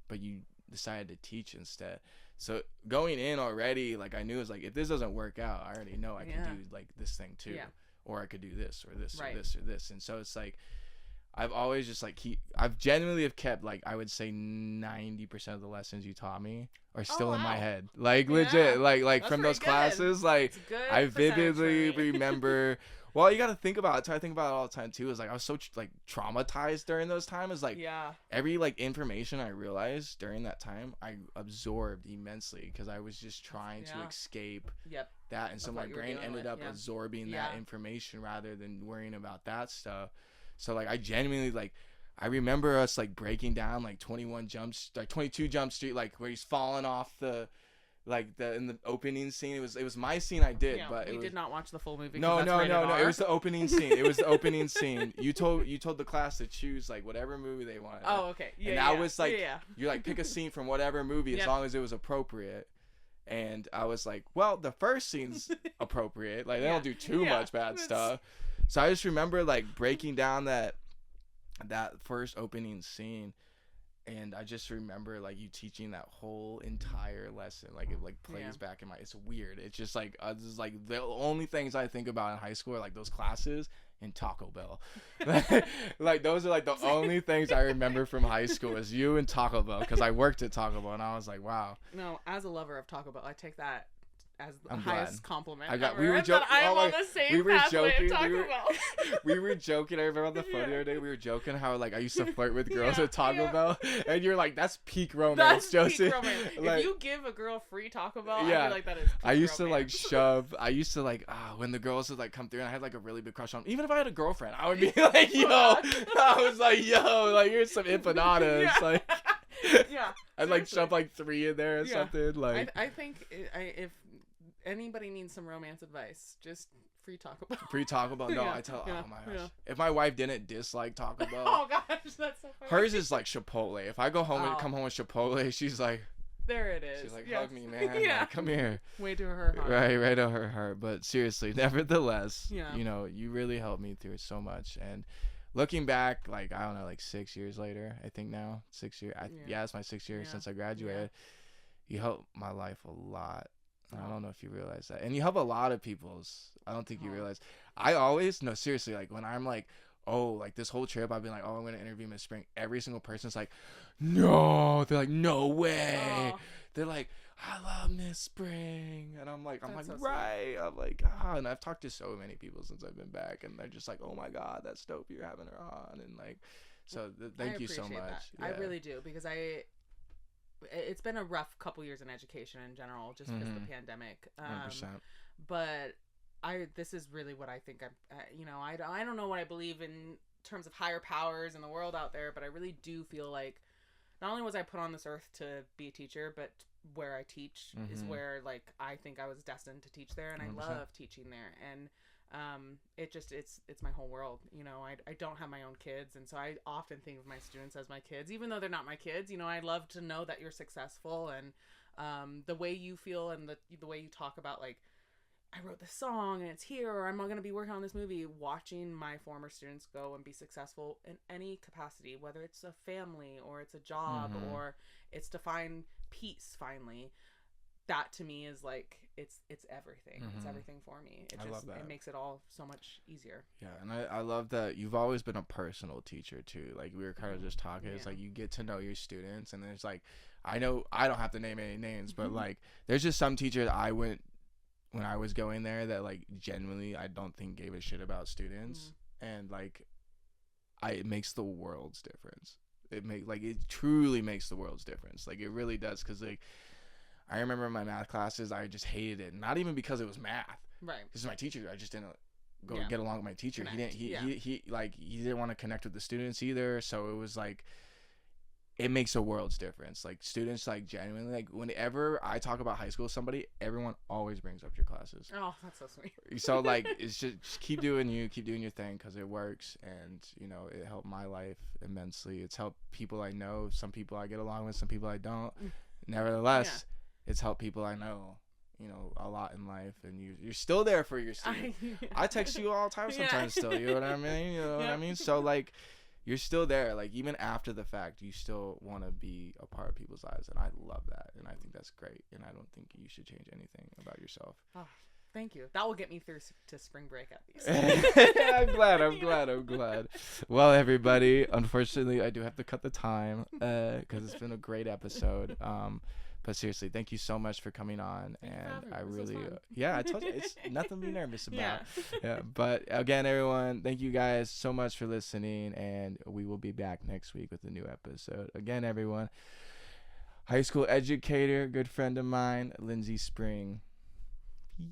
but you decided to teach instead. So going in already, like, I knew it was, like, if this doesn't work out, I already know I can do, like, this thing, too. Yeah. Or I could do this or this or this or this. And so it's like, I've always just like I've genuinely have kept, like, I would say 90% of the lessons you taught me are still in my head. Like, legit, like that's from those classes, like, I vividly remember. Well, you got to think about it. I think about it all the time too. Is like, I was so like traumatized during those times. Like, every, like, information I realized during that time, I absorbed immensely, because I was just trying to escape that, and so my brain ended up absorbing that information rather than worrying about that stuff. So, like, I genuinely, like, I remember us, like, breaking down, like, 22 Jump Street, like, where he's falling off the. Like, in the opening scene, it was my scene I did, but it was... did not watch the full movie. No, it was the opening scene. It was the opening scene. You told the class to choose, like, whatever movie they wanted. Oh, okay. Yeah, and that was like, you, like, pick a scene from whatever movie as long as it was appropriate. And I was like, well, the first scene's appropriate. Like, they don't do too much bad stuff. So I just remember, like, breaking down that first opening scene. And I just remember, like, you teaching that whole entire lesson. Like, it, like, plays back in my... It's weird. It's just, like, this is, like, the only things I think about in high school are, like, those classes and Taco Bell. Like, those are, like, the only things I remember from high school is you and Taco Bell. Because I worked at Taco Bell, and I was like, wow. No, as a lover of Taco Bell, I take that as the highest compliment. We were joking. I'm on the same pathway of Taco Bell. We were joking. I remember on the phone the other day, we were joking how, like, I used to flirt with girls at Taco Bell, and you're like, that's peak romance, Joseph. Peak romance. Like, if you give a girl free Taco Bell, I feel like that is peak I used romance. To, like, shove. I used to, like, when the girls would, like, come through, and I had, like, a really big crush on them. Even if I had a girlfriend, I would be like, yo. I was like, yo, like, here's some empanadas. Like, I'd, like, shove, like, 3 in there or something. Like, I think if anybody needs some romance advice, just free Taco Bell. Free Taco Bell. No, I tell. Oh my gosh. If my wife didn't dislike Taco Bell. Oh gosh, that's so funny. Hers is like Chipotle. If I go home and come home with Chipotle, she's like. There it is. She's like, hug me, man. Like, come here. Way to her heart. Right to her heart. But seriously, nevertheless, you know, you really helped me through so much. And looking back, like, I don't know, like 6 years later, I think now, 6 years. Yeah, it's my 6th year since I graduated. You helped my life a lot. I don't know if you realize that. And you help a lot of people's. I don't think you realize. I always, no, seriously, like when I'm like, oh, like this whole trip, I've been like, oh, I'm going to interview Miss Spring. Every single person's like, no. They're like, no way. They're like, I love Miss Spring. And I'm like, so right. Sweet. I'm like, and I've talked to so many people since I've been back. And they're just like, oh my God, that's dope. You're having her on. And like, so thank you so much. Yeah. I really do, because it's been a rough couple years in education in general, just because of the pandemic. 100%. But this is really what I think I don't know what I believe in terms of higher powers in the world out there, but I really do feel like not only was I put on this earth to be a teacher, but where I teach is where, like, I think I was destined to teach there, and 100%. I love teaching there. And it's my whole world. You know, I don't have my own kids, and so I often think of my students as my kids, even though they're not my kids. You know, I love to know that you're successful, and the way you feel and the way you talk about, like, I wrote this song and it's here, or I'm going to be working on this movie. Watching my former students go and be successful in any capacity, whether it's a family or it's a job or it's to find peace finally, that to me is like, it's everything. It's everything for me. I love that. It makes it all so much easier. Yeah, and I love that you've always been a personal teacher too. Like, we were kind of just talking. It's like you get to know your students, and there's like, I know I don't have to name any names, but like, there's just some teachers when I was going there that, like, genuinely I don't think gave a shit about students, and like, it makes the world's difference. It truly makes the world's difference. Like, it really does, because like, I remember in my math classes, I just hated it. Not even because it was math. Right. This is my teacher. I just didn't get along with my teacher. Connect. He didn't want to connect with the students either. So it was like, it makes a world's difference. Like, students, like, genuinely, like, whenever I talk about high school with somebody, everyone always brings up your classes. Oh, that's so sweet. So like, it's just keep doing your thing, because it works. And you know, it helped my life immensely. It's helped people I know. Some people I get along with, some people I don't. Nevertheless, it's helped people I know, you know, a lot in life. And you're still there for your students. I text you all the time sometimes still, you know what I mean? You know what I mean? So like, you're still there. Like, even after the fact, you still want to be a part of people's lives. And I love that. And I think that's great. And I don't think you should change anything about yourself. Oh, thank you. That will get me through to spring break at least. I'm glad. Well, everybody, unfortunately, I do have to cut the time because it's been a great episode. But seriously, thank you so much for coming on. And I really, I told you, it's nothing to be nervous about. But again, everyone, thank you guys so much for listening. And we will be back next week with a new episode. Again, everyone, high school educator, good friend of mine, Lindsey Spring. Peace.